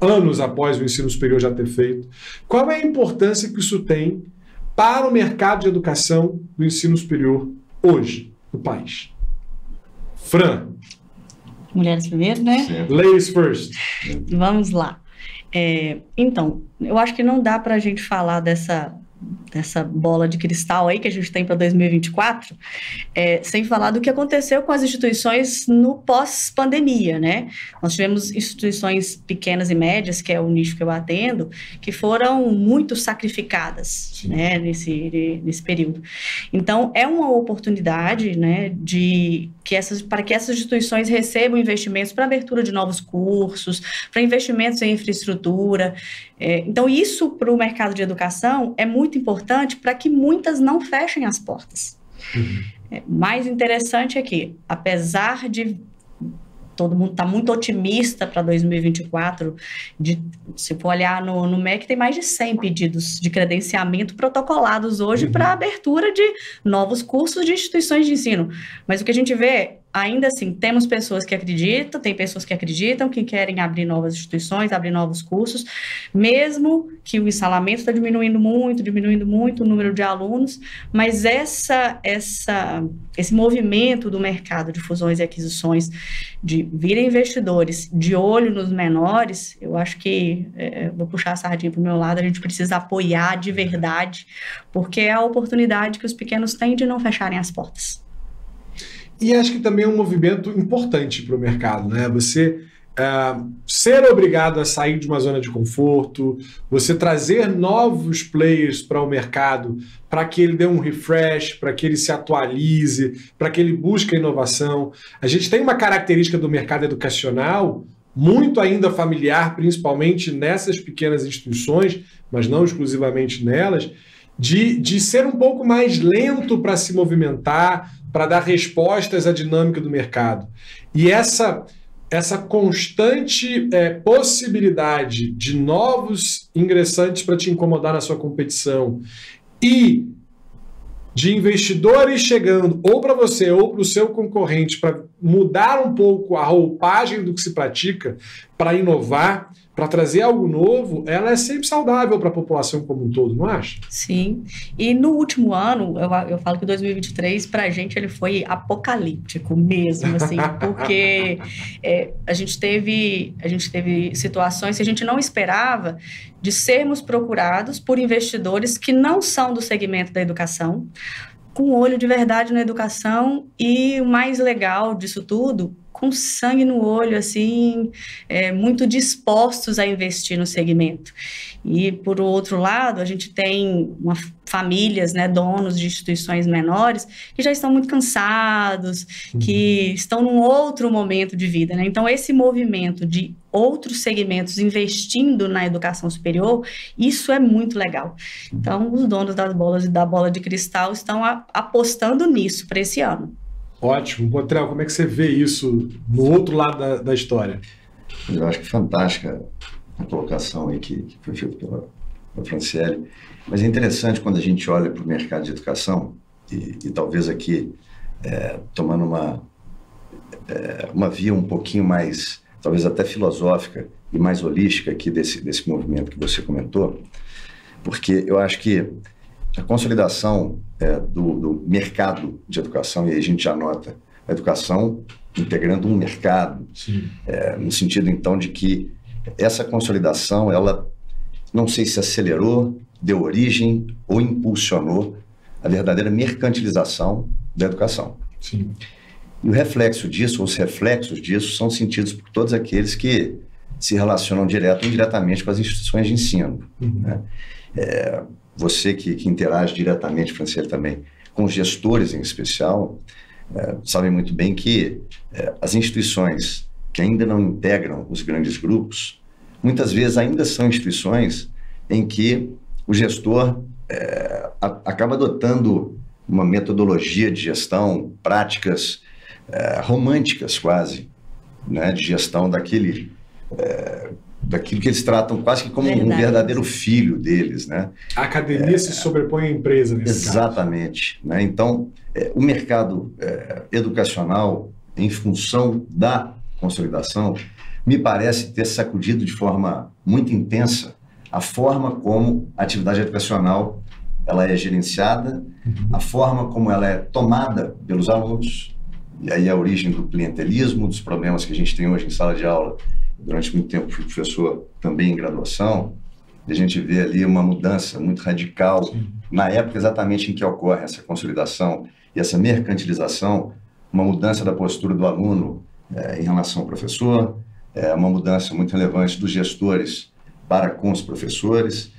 anos após o ensino superior já ter feito, qual é a importância que isso tem para o mercado de educação do ensino superior hoje no país? Fran. Mulheres primeiro, né? Sim. Ladies first. Vamos lá. Então, eu acho que não dá para a gente falar dessa bola de cristal aí que a gente tem para 2024, sem falar do que aconteceu com as instituições no pós-pandemia, né? Nós tivemos instituições pequenas e médias, que é o nicho que eu atendo, que foram muito sacrificadas, né, nesse período. Então, é uma oportunidade, né, para que essas instituições recebam investimentos para abertura de novos cursos, para investimentos em infraestrutura. Então, isso para o mercado de educação é muito importante para que muitas não fechem as portas. Mais interessante é que, apesar de todo mundo estar muito otimista para 2024, se for olhar no MEC, tem mais de 100 pedidos de credenciamento protocolados hoje para abertura de novos cursos de instituições de ensino. Mas o que a gente vê, ainda assim, temos pessoas que acreditam, tem pessoas que acreditam, que querem abrir novas instituições, abrir novos cursos, mesmo que o instalamento está diminuindo muito o número de alunos, mas esse movimento do mercado de fusões e aquisições, de virem investidores de olho nos menores, eu acho que, vou puxar a sardinha para o meu lado, a gente precisa apoiar de verdade, porque é a oportunidade que os pequenos têm de não fecharem as portas. E acho que também é um movimento importante para o mercado, né? Você ser obrigado a sair de uma zona de conforto, você trazer novos players para o mercado, para que ele dê um refresh, para que ele se atualize, para que ele busque a inovação. A gente tem uma característica do mercado educacional muito ainda familiar, principalmente nessas pequenas instituições, mas não exclusivamente nelas, de ser um pouco mais lento para se movimentar, para dar respostas à dinâmica do mercado. E essa constante possibilidade de novos ingressantes para te incomodar na sua competição e de investidores chegando ou para você ou para o seu concorrente para mudar um pouco a roupagem do que se pratica, para inovar, para trazer algo novo, ela é sempre saudável para a população como um todo, não acha? Sim. E no último ano, eu falo que 2023, para a gente, ele foi apocalíptico mesmo, assim, porque a gente teve situações que a gente não esperava de sermos procurados por investidores que não são do segmento da educação, com olho de verdade na educação e o mais legal disso tudo, com sangue no olho, assim, muito dispostos a investir no segmento. E, por outro lado, a gente tem famílias, né, donos de instituições menores, que já estão muito cansados, que estão num outro momento de vida, né? Então, esse movimento de outros segmentos investindo na educação superior, isso é muito legal. Então, os donos das bolas e da bola de cristal estão apostando nisso para esse ano. Ótimo. Botrel, como é que você vê isso no outro lado da história? Eu acho que fantástica a colocação aí que foi feita pela Franciele. Mas é interessante quando a gente olha para o mercado de educação e talvez aqui tomando uma via um pouquinho mais, talvez até filosófica e mais holística aqui desse movimento que você comentou, porque eu acho que a consolidação do mercado de educação, e aí a gente já nota a educação integrando um mercado, no sentido então de que essa consolidação, ela não sei se acelerou, deu origem ou impulsionou a verdadeira mercantilização da educação. Sim. E o reflexo disso, ou os reflexos disso, são sentidos por todos aqueles que se relacionam direto ou indiretamente com as instituições de ensino. Né? Você que interage diretamente, Franciele, também, com os gestores em especial, sabem muito bem que as instituições que ainda não integram os grandes grupos, muitas vezes ainda são instituições em que o gestor acaba adotando uma metodologia de gestão, práticas românticas quase, né, de gestão daquilo que eles tratam quase que como um verdadeiro filho deles, né? A academia se sobrepõe à empresa nesse exatamente, caso. Né? Então, o mercado educacional, em função da consolidação, me parece ter sacudido de forma muito intensa a forma como a atividade educacional ela é gerenciada, a forma como ela é tomada pelos alunos, e aí a origem do clientelismo, dos problemas que a gente tem hoje em sala de aula. Durante muito tempo fui professor também em graduação, e a gente vê ali uma mudança muito radical. Sim. Na época exatamente em que ocorre essa consolidação e essa mercantilização, uma mudança da postura do aluno em relação ao professor, uma mudança muito relevante dos gestores para com os professores.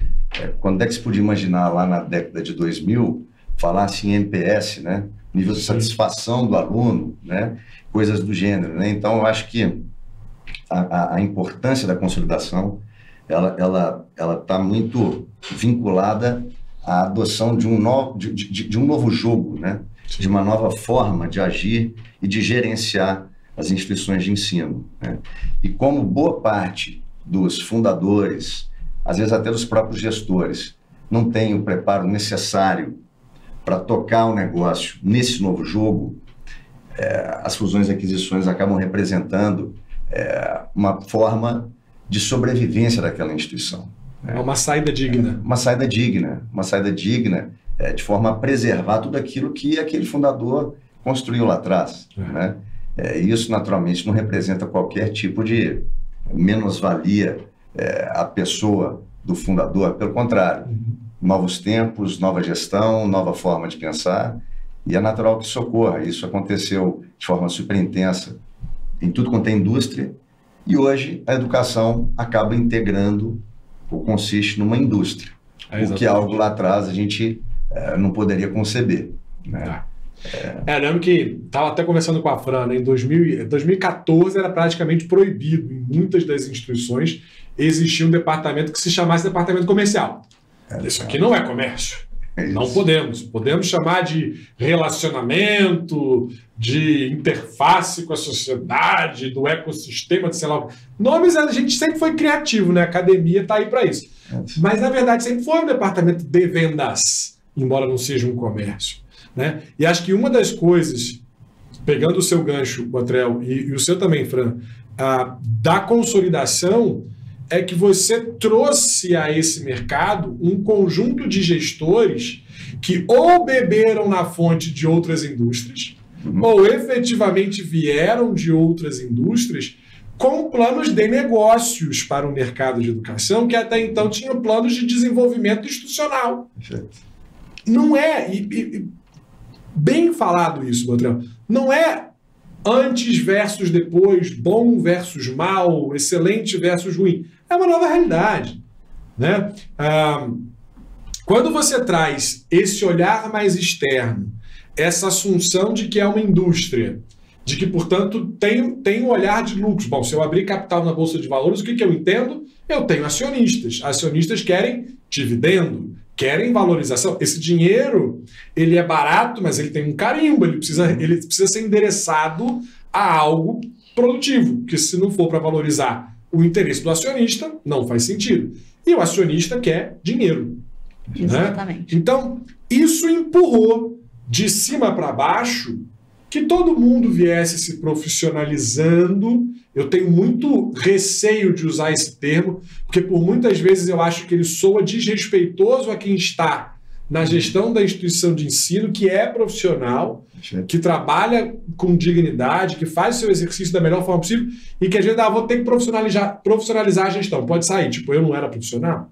Quando é que se podia imaginar lá na década de 2000 falar-se em NPS, né? Nível de satisfação do aluno, né? Coisas do gênero, né? Então eu acho que a importância da consolidação ela está muito vinculada à adoção de um novo jogo, né? De uma nova forma de agir e de gerenciar as instituições de ensino, né? E como boa parte dos fundadores, às vezes até dos próprios gestores, não tem o preparo necessário para tocar o negócio nesse novo jogo, as fusões e aquisições acabam representando uma forma de sobrevivência daquela instituição. É uma saída digna. Uma saída digna, de forma a preservar tudo aquilo que aquele fundador construiu lá atrás. Né? Isso, naturalmente, não representa qualquer tipo de menos-valia à pessoa do fundador, pelo contrário. Novos tempos, nova gestão, nova forma de pensar, e é natural que isso ocorra. Isso aconteceu de forma super intensa em tudo quanto é indústria, e hoje a educação acaba integrando ou consiste numa indústria, o que algo lá atrás a gente não poderia conceber. Né? Eu lembro que estava até conversando com a Fran, né? Em 2014 era praticamente proibido, em muitas das instituições existia um departamento que se chamasse departamento comercial. Isso aqui não é comércio. Não podemos. Podemos chamar de relacionamento, de interface com a sociedade, do ecossistema, de sei lá. Nomes a gente sempre foi criativo, né? A academia está aí para isso. Mas, na verdade, sempre foi um departamento de vendas, embora não seja um comércio, né? E acho que uma das coisas, pegando o seu gancho, Botrel, e o seu também, Fran, da consolidação, é que você trouxe a esse mercado um conjunto de gestores que ou beberam na fonte de outras indústrias, ou efetivamente vieram de outras indústrias com planos de negócios para o mercado de educação, que até então tinham planos de desenvolvimento institucional. Perfeito. Não é, bem falado isso, Botrel, não é antes versus depois, bom versus mal, excelente versus ruim. É uma nova realidade, né? Quando você traz esse olhar mais externo, essa assunção de que é uma indústria, de que, portanto, tem um olhar de lucros. Bom, se eu abrir capital na Bolsa de Valores, o que eu entendo? Eu tenho acionistas. Acionistas querem dividendo, querem valorização. Esse dinheiro, ele é barato, mas ele tem um carimbo, ele precisa ser endereçado a algo produtivo, que se não for para valorizar o interesse do acionista, não faz sentido. E o acionista quer dinheiro. Exatamente. Né? Então, isso empurrou de cima para baixo que todo mundo viesse se profissionalizando. Eu tenho muito receio de usar esse termo, porque por muitas vezes eu acho que ele soa desrespeitoso a quem está na gestão da instituição de ensino, que é profissional, que trabalha com dignidade, que faz o seu exercício da melhor forma possível, e que às vezes vou ter que profissionalizar a gestão. Pode sair, tipo, eu não era profissional,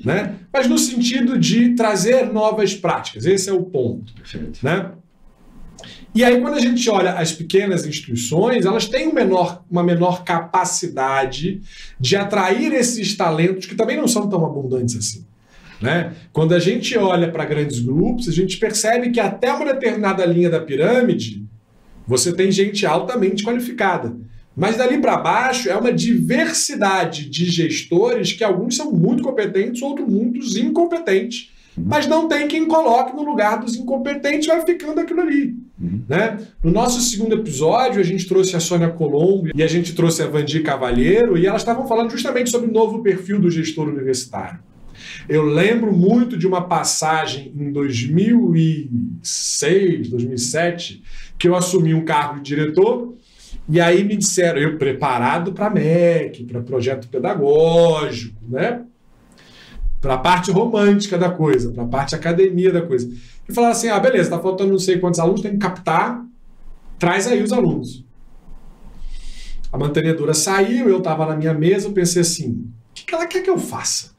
né? Mas no sentido de trazer novas práticas. Esse é o ponto. Né? E aí, quando a gente olha as pequenas instituições, elas têm uma menor capacidade de atrair esses talentos que também não são tão abundantes assim. Né? Quando a gente olha para grandes grupos, a gente percebe que até uma determinada linha da pirâmide, você tem gente altamente qualificada. Mas dali para baixo é uma diversidade de gestores que alguns são muito competentes, outros muitos incompetentes. Mas não tem quem coloque no lugar dos incompetentes, vai ficando aquilo ali. Né? No nosso segundo episódio, a gente trouxe a Sônia Colombo e a gente trouxe a Vandi Cavalheiro, e elas estavam falando justamente sobre o novo perfil do gestor universitário. Eu lembro muito de uma passagem em 2006, 2007, que eu assumi um cargo de diretor, e aí me disseram, eu preparado para MEC, para projeto pedagógico, né? Para a parte romântica da coisa, para a parte academia da coisa. E falaram assim, beleza, está faltando não sei quantos alunos, tem que captar, traz aí os alunos. A mantenedora saiu, eu estava na minha mesa, eu pensei assim, o que ela quer que eu faça?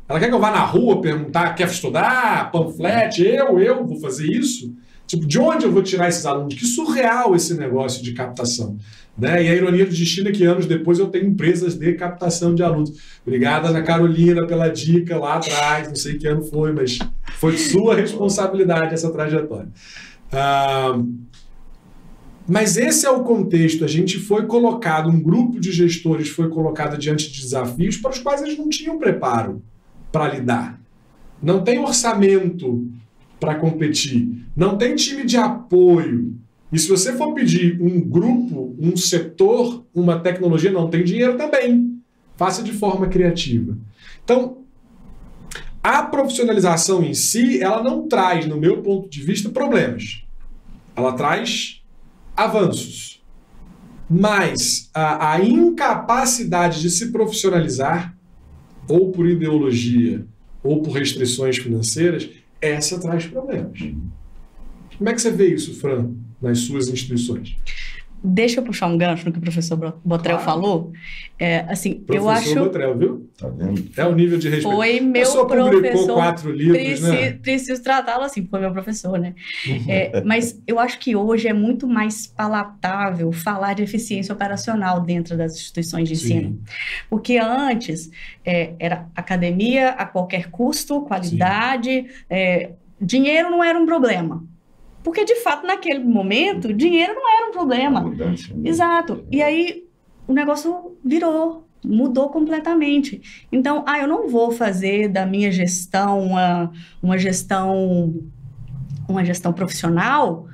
Ela quer que eu vá na rua perguntar, quer estudar, panflete, eu vou fazer isso? Tipo, de onde eu vou tirar esses alunos? Que surreal esse negócio de captação. Né? E a ironia do destino é que anos depois eu tenho empresas de captação de alunos. Obrigada, Ana Carolina, pela dica lá atrás, não sei que ano foi, mas foi sua responsabilidade essa trajetória. Mas esse é o contexto. A gente foi colocado, um grupo de gestores foi colocado diante de desafios para os quais eles não tinham preparo para lidar. Não tem orçamento para competir, não tem time de apoio. E se você for pedir um grupo, um setor, uma tecnologia, não tem dinheiro também. Faça de forma criativa. Então, a profissionalização em si, ela não traz, no meu ponto de vista, problemas. Ela traz avanços. Mas a incapacidade de se profissionalizar, ou por ideologia, ou por restrições financeiras, essa traz problemas. Como é que você vê isso, Fran, nas suas instituições? Deixa eu puxar um gancho no que o professor Botrel falou. Assim, professor eu acho... Botrel, viu? Tá vendo? É o nível de respeito. Foi meu professor. Publicou 4 livros, né? Preciso tratá-lo assim, foi meu professor, né? Mas eu acho que hoje é muito mais palatável falar de eficiência operacional dentro das instituições de ensino. Sim. Porque antes era academia a qualquer custo, qualidade, dinheiro não era um problema. Porque, de fato, naquele momento, dinheiro não era um problema. Mudança, né? Exato. E aí, o negócio virou. mudou completamente. Então, eu não vou fazer da minha gestão uma gestão profissional,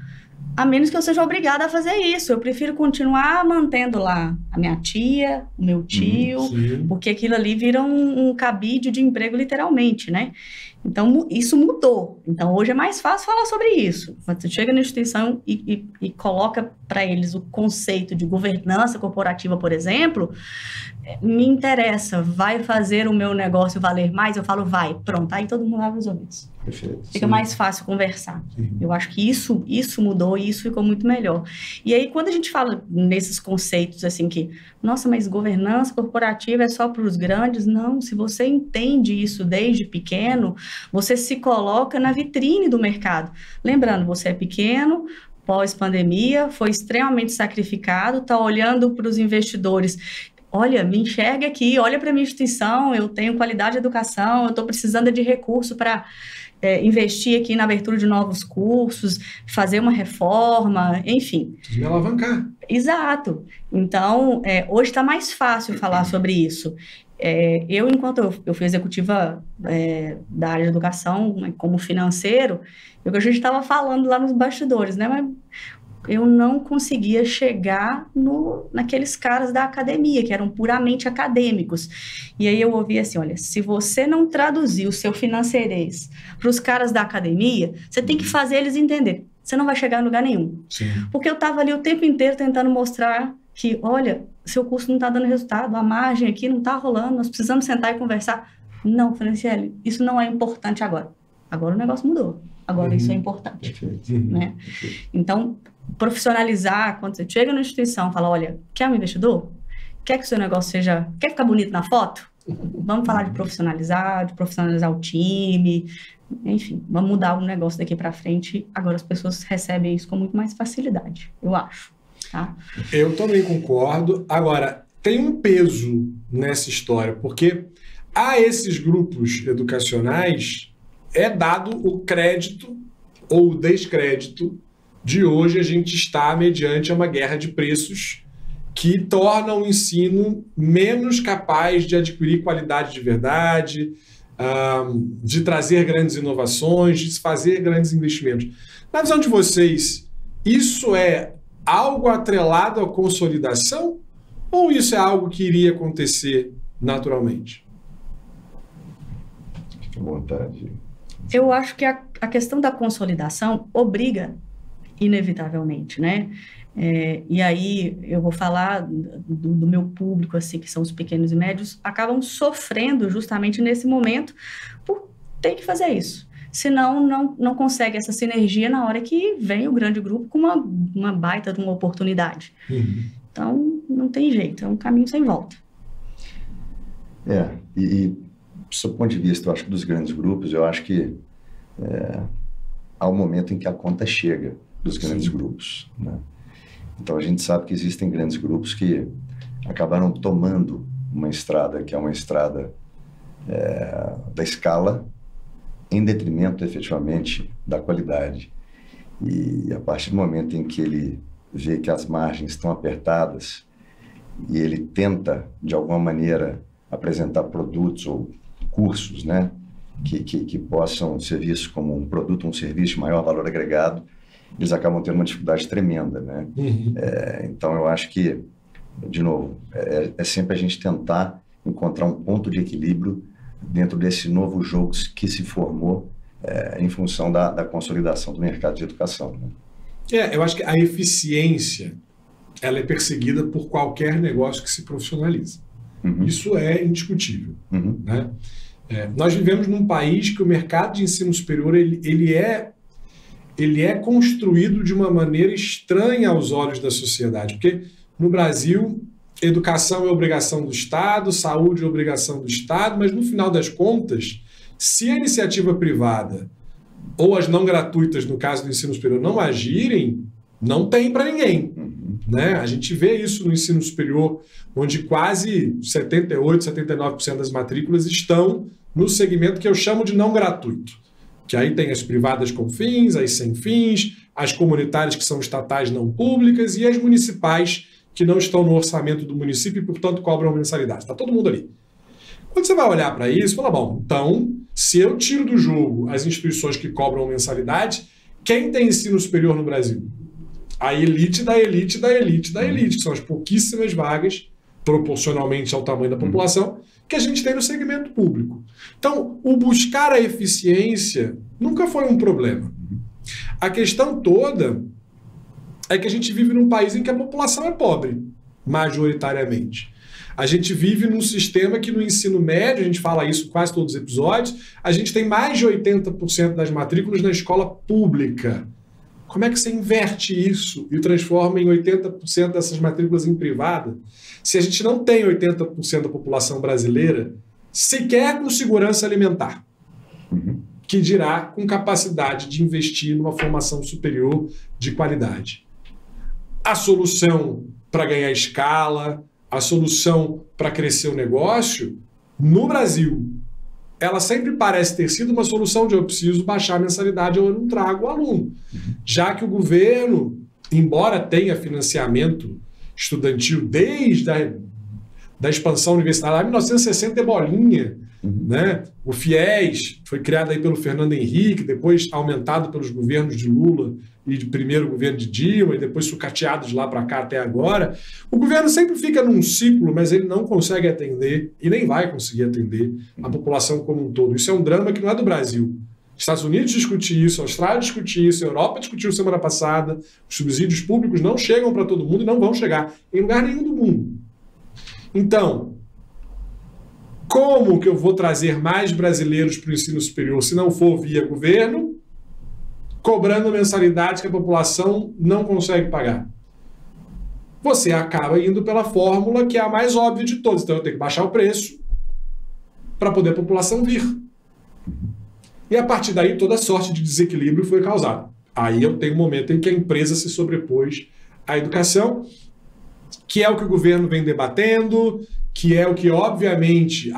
a menos que eu seja obrigada a fazer isso. Eu prefiro continuar mantendo lá a minha tia, o meu tio, porque aquilo ali vira um cabide de emprego, literalmente, né? Então, isso mudou. Então, hoje é mais fácil falar sobre isso. Quando você chega na instituição e coloca para eles o conceito de governança corporativa, por exemplo, me interessa, vai fazer o meu negócio valer mais? Eu falo, vai, pronto. Aí todo mundo abre os ouvidos. Perfeito. Fica mais fácil conversar. Eu acho que isso mudou e isso ficou muito melhor. E aí, quando a gente fala nesses conceitos, assim, que, nossa, mas governança corporativa é só para os grandes? Não, se você entende isso desde pequeno, você se coloca na vitrine do mercado. Lembrando, você é pequeno, pós-pandemia, foi extremamente sacrificado, está olhando para os investidores. Olha, me enxerga aqui, olha para a minha instituição, eu tenho qualidade de educação, eu estou precisando de recurso para investir aqui na abertura de novos cursos, fazer uma reforma, enfim. Me alavancar. Exato. Então, hoje está mais fácil falar sobre isso. Enquanto eu fui executiva da área de educação, como financeiro, a gente estava falando lá nos bastidores, né? Mas eu não conseguia chegar naqueles caras da academia, que eram puramente acadêmicos. E aí eu ouvi assim, olha, se você não traduzir o seu financeirês para os caras da academia, você tem que fazer eles entenderem. Você não vai chegar em lugar nenhum. Sim. Porque eu estava ali o tempo inteiro tentando mostrar que, olha, seu curso não está dando resultado, a margem aqui não está rolando, nós precisamos sentar e conversar. Não, Franciele, isso não é importante agora. Agora o negócio mudou. Agora isso é importante. Né? Então, profissionalizar, quando você chega na instituição, fala, olha, quer um investidor? Quer que o seu negócio quer ficar bonito na foto? Vamos falar de profissionalizar o time, enfim, vamos mudar o negócio daqui para frente. Agora as pessoas recebem isso com muito mais facilidade, eu acho. Tá? Eu também concordo. Agora, tem um peso nessa história, porque a esses grupos educacionais é dado o crédito ou o descrédito de hoje a gente está mediante uma guerra de preços que torna o ensino menos capaz de adquirir qualidade de verdade, de trazer grandes inovações, de fazer grandes investimentos. Na visão de vocês, isso é algo atrelado à consolidação ou isso é algo que iria acontecer naturalmente? Fique à vontade. Eu acho que a questão da consolidação obriga inevitavelmente, né? E aí eu vou falar do meu público, assim, que são os pequenos e médios, acabam sofrendo justamente nesse momento por ter que fazer isso. Senão não consegue essa sinergia na hora que vem o grande grupo com uma baita de uma oportunidade. Então, não tem jeito, é um caminho sem volta. E do seu ponto de vista, eu acho que dos grandes grupos, eu acho que há um momento em que a conta chega dos grandes grupos, né? Então, a gente sabe que existem grandes grupos que acabaram tomando uma estrada, que é uma estrada da escala, em detrimento, efetivamente, da qualidade. E a partir do momento em que ele vê que as margens estão apertadas e ele tenta, de alguma maneira, apresentar produtos ou cursos, né, que possam ser vistos como um produto, um serviço de maior valor agregado, eles acabam tendo uma dificuldade tremenda, né? Então, eu acho que, de novo, é sempre a gente tentar encontrar um ponto de equilíbrio dentro desse novo jogo que se formou em função da consolidação do mercado de educação, né? Eu acho que a eficiência ela é perseguida por qualquer negócio que se profissionaliza. Isso é indiscutível. Né? Nós vivemos num país que o mercado de ensino superior ele é construído de uma maneira estranha aos olhos da sociedade, porque no Brasil educação é obrigação do Estado, saúde é obrigação do Estado, mas no final das contas, se a iniciativa privada ou as não gratuitas, no caso do ensino superior, não agirem, não tem para ninguém. Né? A gente vê isso no ensino superior, onde quase 78%, 79% das matrículas estão no segmento que eu chamo de não gratuito. Que aí tem as privadas com fins, as sem fins, as comunitárias que são estatais não públicas e as municipais que não estão no orçamento do município e, portanto, cobram mensalidade. Está todo mundo ali. Quando você vai olhar para isso, fala, bom, então, se eu tiro do jogo as instituições que cobram mensalidade, quem tem ensino superior no Brasil? A elite da elite da elite da elite, que são as pouquíssimas vagas, proporcionalmente ao tamanho da população, que a gente tem no segmento público. Então, o buscar a eficiência nunca foi um problema. A questão toda é que a gente vive num país em que a população é pobre, majoritariamente. A gente vive num sistema que no ensino médio, a gente fala isso quase todos os episódios, a gente tem mais de 80% das matrículas na escola pública. Como é que você inverte isso e transforma em 80% dessas matrículas em privada? Se a gente não tem 80% da população brasileira sequer com segurança alimentar, que dirá com capacidade de investir numa formação superior de qualidade. A solução para ganhar escala, a solução para crescer o negócio, no Brasil, ela sempre parece ter sido uma solução de eu preciso baixar a mensalidade ou eu não trago o aluno. Já que o governo, embora tenha financiamento estudantil desde da expansão universitária, lá em 1960 é bolinha, né? O FIES foi criado aí pelo Fernando Henrique, depois aumentado pelos governos de Lula e de primeiro governo de Dilma, e depois sucateado de lá para cá até agora. O governo sempre fica num ciclo, mas ele não consegue atender, e nem vai conseguir atender, a população como um todo. Isso é um drama que não é do Brasil. Estados Unidos discute isso, a Austrália discute isso, a Europa discutiu semana passada. Os subsídios públicos não chegam para todo mundo e não vão chegar em lugar nenhum do mundo. Então, como que eu vou trazer mais brasileiros para o ensino superior se não for via governo, cobrando mensalidade que a população não consegue pagar? Você acaba indo pela fórmula que é a mais óbvia de todas. Então eu tenho que baixar o preço para poder a população vir. E a partir daí toda sorte de desequilíbrio foi causada. Aí eu tenho um momento em que a empresa se sobrepôs à educação, que é o que o governo vem debatendo, que é o que, obviamente,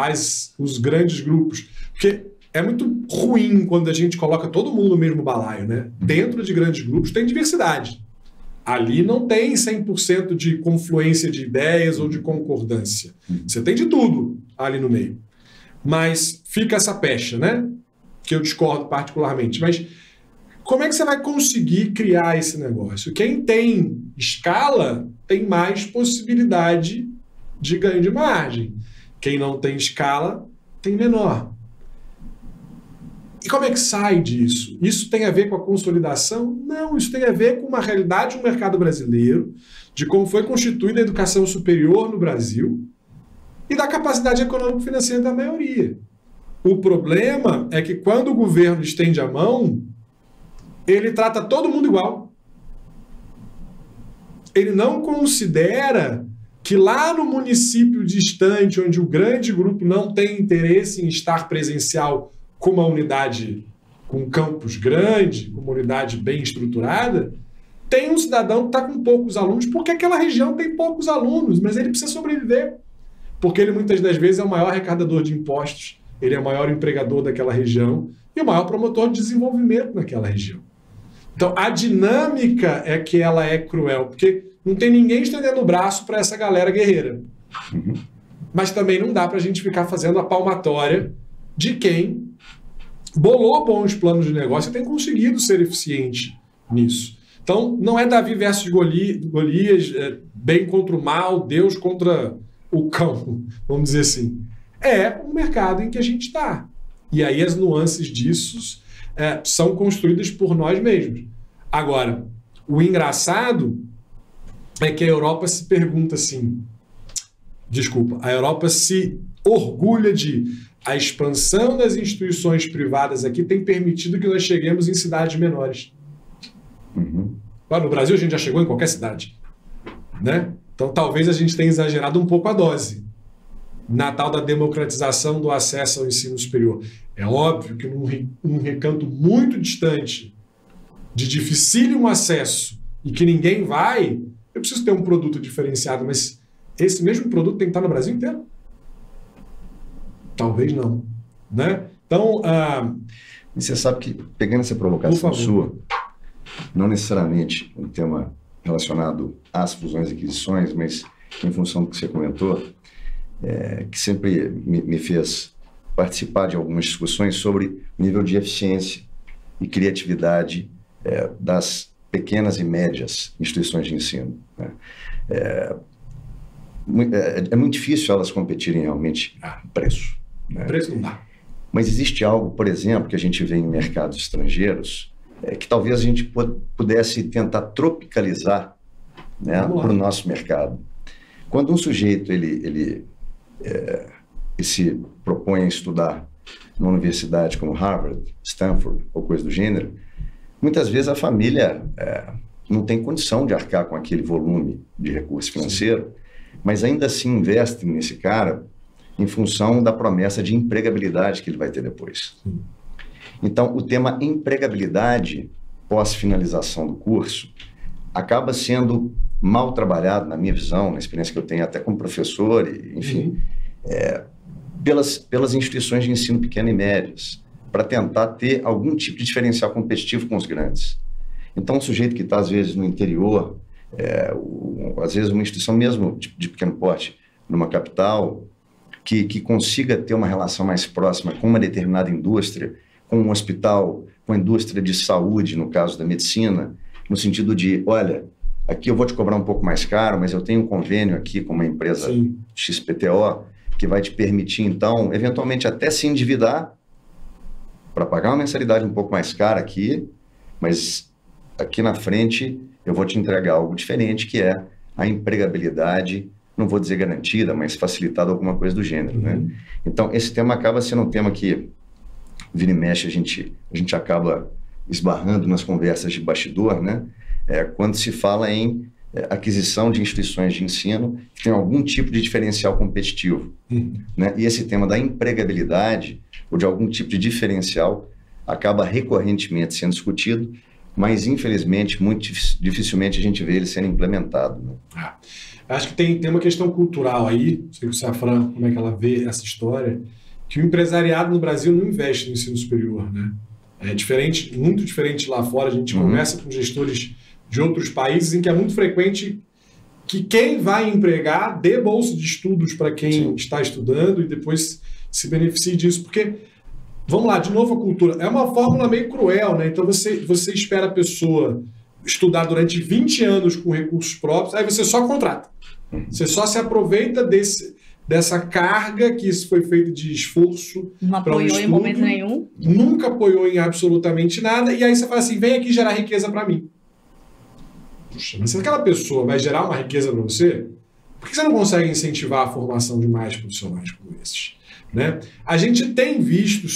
os grandes grupos... Porque é muito ruim quando a gente coloca todo mundo no mesmo balaio, né? Dentro de grandes grupos tem diversidade. Ali não tem 100% de confluência de ideias ou de concordância. Você tem de tudo ali no meio. Mas fica essa pecha, né? Que eu discordo particularmente. Mas como é que você vai conseguir criar esse negócio? Quem tem escala tem mais possibilidade de ganho de margem. Quem não tem escala tem menor. E como é que sai disso? Isso tem a ver com a consolidação? Não, isso tem a ver com uma realidade do mercado brasileiro, de como foi constituída a educação superior no Brasil e da capacidade econômico-financeira da maioria. O problema é que quando o governo estende a mão, ele trata todo mundo igual. Ele não considera que lá no município distante, onde o grande grupo não tem interesse em estar presencial com uma unidade, com um campus grande, com uma unidade bem estruturada, tem um cidadão que está com poucos alunos, porque aquela região tem poucos alunos, mas ele precisa sobreviver. Porque ele muitas das vezes é o maior arrecadador de impostos, ele é o maior empregador daquela região e o maior promotor de desenvolvimento naquela região. Então, a dinâmica é que ela é cruel, porque não tem ninguém estendendo o braço para essa galera guerreira. Mas também não dá para a gente ficar fazendo a palmatória de quem bolou bons planos de negócio e tem conseguido ser eficiente nisso. Então, não é Davi versus Golias, bem contra o mal, Deus contra o cão, vamos dizer assim. É um mercado em que a gente está. E aí as nuances disso são construídas por nós mesmos. Agora, o engraçado é que a Europa se pergunta assim... a Europa se orgulha de... A expansão das instituições privadas aqui tem permitido que nós cheguemos em cidades menores. No Brasil a gente já chegou em qualquer cidade, né? Então talvez a gente tenha exagerado um pouco a dose na tal da democratização do acesso ao ensino superior. É óbvio que num recanto muito distante, de dificílimo acesso e que ninguém vai, eu preciso ter um produto diferenciado, mas esse mesmo produto tem que estar no Brasil inteiro? Talvez não, né? Então... E você sabe que, pegando essa provocação sua, não necessariamente um tema relacionado às fusões e aquisições, mas em função do que você comentou, que sempre me fez participar de algumas discussões sobre o nível de eficiência e criatividade das pequenas e médias instituições de ensino, né? É muito difícil elas competirem realmente em preço, né? Preço não dá. Mas existe algo, por exemplo, que a gente vê em mercados estrangeiros, que talvez a gente pudesse tentar tropicalizar, né, para o nosso mercado. Quando um sujeito ele se propõe a estudar numa universidade como Harvard, Stanford ou coisa do gênero, muitas vezes a família não tem condição de arcar com aquele volume de recurso financeiro, mas ainda assim investem nesse cara em função da promessa de empregabilidade que ele vai ter depois. Então, o tema empregabilidade pós-finalização do curso acaba sendo mal trabalhado, na minha visão, na experiência que eu tenho até como professor, enfim, pelas instituições de ensino pequeno e médias, para tentar ter algum tipo de diferencial competitivo com os grandes. Então, um sujeito que está, às vezes, no interior, às vezes uma instituição mesmo de pequeno porte, numa capital, que consiga ter uma relação mais próxima com uma determinada indústria, com um hospital, com a indústria de saúde, no caso da medicina, no sentido de, olha, aqui eu vou te cobrar um pouco mais caro, mas eu tenho um convênio aqui com uma empresa XPTO que vai te permitir, então, eventualmente até se endividar para pagar uma mensalidade um pouco mais cara aqui, mas aqui na frente eu vou te entregar algo diferente, que é a empregabilidade, não vou dizer garantida, mas facilitada, alguma coisa do gênero, né? Então, esse tema acaba sendo um tema que, vira e mexe, a gente acaba esbarrando nas conversas de bastidor, né? Quando se fala em aquisição de instituições de ensino que tem algum tipo de diferencial competitivo, né? E esse tema da empregabilidade, ou de algum tipo de diferencial, acaba recorrentemente sendo discutido, mas, infelizmente, muito dificilmente a gente vê ele sendo implementado, né? Acho que tem uma questão cultural aí, não sei o Safran, como é que ela vê essa história, que o empresariado no Brasil não investe no ensino superior, né? É diferente, muito diferente lá fora. A gente conversa com gestores de outros países em que é muito frequente que quem vai empregar dê bolsa de estudos para quem está estudando e depois se beneficie disso, porque, vamos lá, de novo a cultura, é uma fórmula meio cruel, né? Então você espera a pessoa estudar durante 20 anos com recursos próprios, aí você só contrata. Você só se aproveita dessa carga que isso foi feito de esforço. Não apoiou em momento nenhum. Nunca apoiou em absolutamente nada. E aí você fala assim, vem aqui gerar riqueza para mim. Puxa, mas se aquela pessoa vai gerar uma riqueza para você, por que você não consegue incentivar a formação de mais profissionais como esses? Né? A gente tem visto,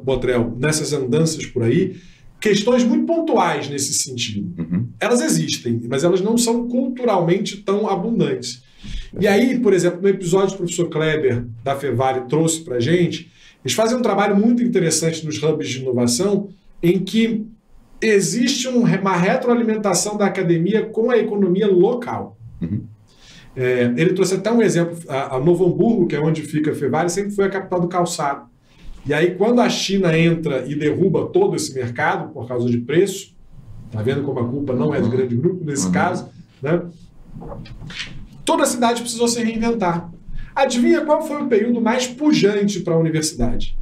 Botrel, nessas andanças por aí, questões muito pontuais nesse sentido. Elas existem, mas elas não são culturalmente tão abundantes. E aí, por exemplo, no episódio que o professor Kleber, da Fevale, trouxe para a gente, eles fazem um trabalho muito interessante nos hubs de inovação, em que existe uma retroalimentação da academia com a economia local. Ele trouxe até um exemplo, a Novo Hamburgo, que é onde fica a Fevale, sempre foi a capital do calçado. E aí, quando a China entra e derruba todo esse mercado por causa de preço, tá vendo como a culpa não é do grande grupo nesse caso, né? Toda a cidade precisou se reinventar. Adivinha qual foi o período mais pujante para a universidade?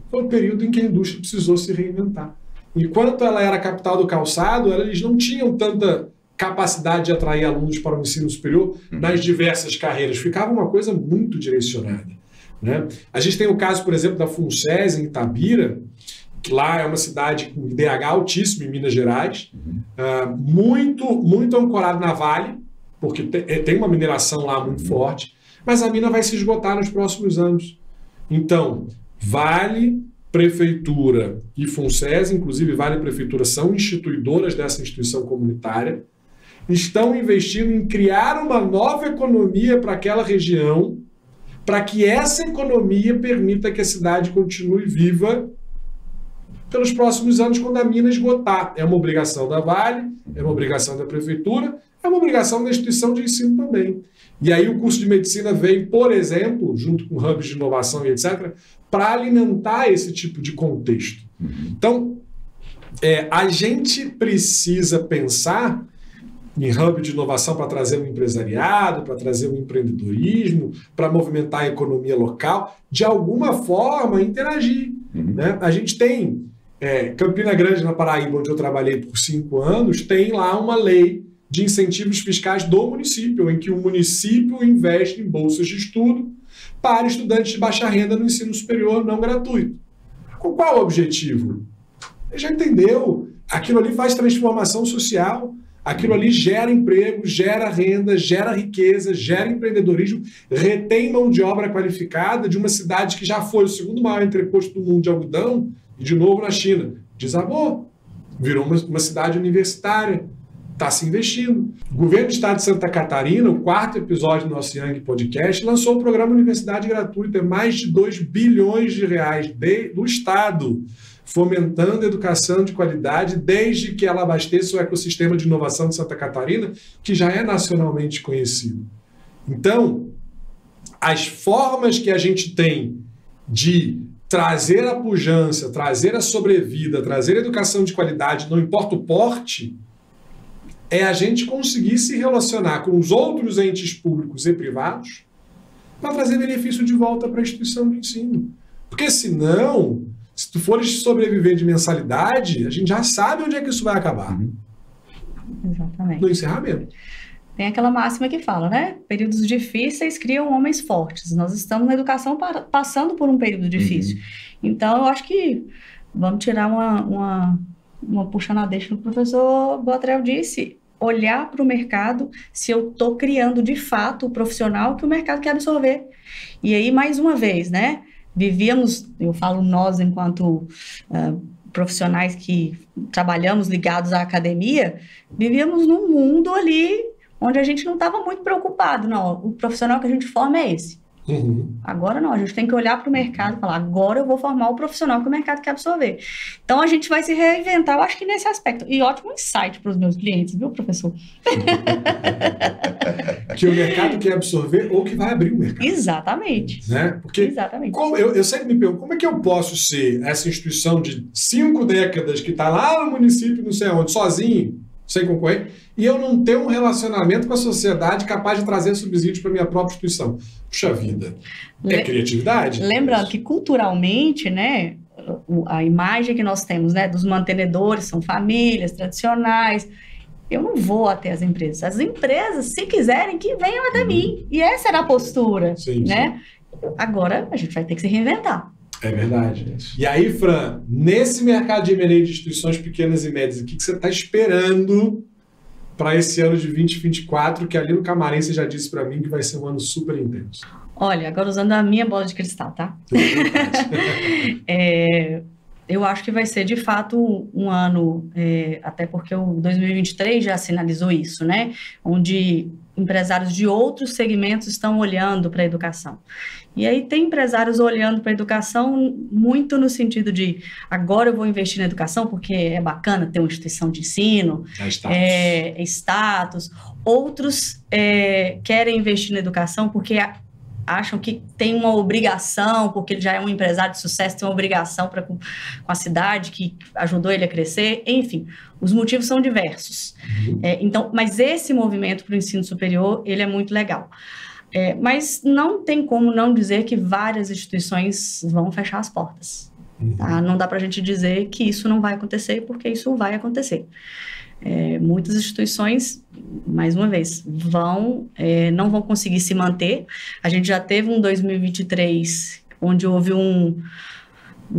Foi o período em que a indústria precisou se reinventar. Enquanto ela era a capital do calçado, eles não tinham tanta capacidade de atrair alunos para o ensino superior nas diversas carreiras. Ficava uma coisa muito direcionada, né? A gente tem o caso, por exemplo, da FUNSES em Itabira, que lá é uma cidade com IDH altíssimo em Minas Gerais, muito ancorado na Vale, porque tem uma mineração lá muito forte, mas a mina vai se esgotar nos próximos anos. Então, Vale, Prefeitura e FUNSES, inclusive Vale e Prefeitura são instituidoras dessa instituição comunitária, estão investindo em criar uma nova economia para aquela região, para que essa economia permita que a cidade continue viva pelos próximos anos, quando a mina esgotar. É uma obrigação da Vale, é uma obrigação da Prefeitura, é uma obrigação da instituição de ensino também. E aí o curso de medicina vem, por exemplo, junto com hubs de inovação e etc., para alimentar esse tipo de contexto. Então, a gente precisa pensar em hub de inovação para trazer um empresariado, para trazer um empreendedorismo, para movimentar a economia local, de alguma forma interagir. Né? A gente tem, Campina Grande, na Paraíba, onde eu trabalhei por 5 anos, tem lá uma lei de incentivos fiscais do município, em que o município investe em bolsas de estudo para estudantes de baixa renda no ensino superior não gratuito. Com qual objetivo? Você já entendeu? Aquilo ali faz transformação social, aquilo ali gera emprego, gera renda, gera riqueza, gera empreendedorismo, retém mão de obra qualificada de uma cidade que já foi o segundo maior entreposto do mundo de algodão, e de novo na China. Desabou. Virou uma cidade universitária. Está se investindo. O governo do estado de Santa Catarina, o 4º episódio do nosso Young Podcast, lançou o programa Universidade Gratuita, mais de 2 bilhões de reais do estado, fomentando a educação de qualidade desde que ela abasteça o ecossistema de inovação de Santa Catarina, que já é nacionalmente conhecido. Então, as formas que a gente tem de trazer a pujança, trazer a sobrevida, trazer a educação de qualidade, não importa o porte, é a gente conseguir se relacionar com os outros entes públicos e privados para trazer benefício de volta para a instituição de ensino. Porque senão, se tu fores sobreviver de mensalidade, a gente já sabe onde é que isso vai acabar. Exatamente. No encerramento. Tem aquela máxima que fala, né? Períodos difíceis criam homens fortes. Nós estamos na educação passando por um período difícil. Então, eu acho que vamos tirar uma puxa-na-deixa do professor Botrel disse, olhar para o mercado se eu estou criando de fato o profissional que o mercado quer absorver. E aí, mais uma vez, né? Vivíamos, eu falo nós enquanto profissionais que trabalhamos ligados à academia, vivíamos num mundo ali onde a gente não estava muito preocupado. Não, o profissional que a gente forma é esse. Agora não, a gente tem que olhar para o mercado e falar, agora eu vou formar o profissional que o mercado quer absorver. Então a gente vai se reinventar, eu acho que nesse aspecto. E ótimo insight para os meus clientes, viu, professor? Que o mercado quer absorver ou que vai abrir o mercado. Exatamente. Né? Porque exatamente. Eu sempre me pergunto, como é que eu posso ser essa instituição de 5 décadas que está lá no município, não sei onde, sozinho, sem concorrer, e eu não ter um relacionamento com a sociedade capaz de trazer subsídios para a minha própria instituição. Puxa vida, é criatividade? Lembrando que culturalmente, né, a imagem que nós temos, né, dos mantenedores são famílias tradicionais. Eu não vou até as empresas. As empresas, se quiserem, que venham até mim. E essa era a postura, sim, né? Sim. Agora a gente vai ter que se reinventar. É verdade. E aí, Fran, nesse mercado de M&A de instituições pequenas e médias, o que você está esperando para esse ano de 2024, que ali no Camarim você já disse para mim que vai ser um ano super intenso? Olha, agora usando a minha bola de cristal, tá? Eu acho que vai ser, de fato, um ano, até porque o 2023 já sinalizou isso, né? Onde empresários de outros segmentos estão olhando para a educação. E aí tem empresários olhando para a educação muito no sentido de agora eu vou investir na educação porque é bacana ter uma instituição de ensino, status. Outros querem investir na educação porque acham que tem uma obrigação, porque ele já é um empresário de sucesso, tem uma obrigação com a cidade que ajudou ele a crescer. Enfim, os motivos são diversos. Então, mas esse movimento para o ensino superior, ele é muito legal. Mas não tem como não dizer que várias instituições vão fechar as portas. Tá? Não dá para a gente dizer que isso não vai acontecer, porque isso vai acontecer. Muitas instituições, mais uma vez, não vão conseguir se manter. A gente já teve um 2023 onde houve um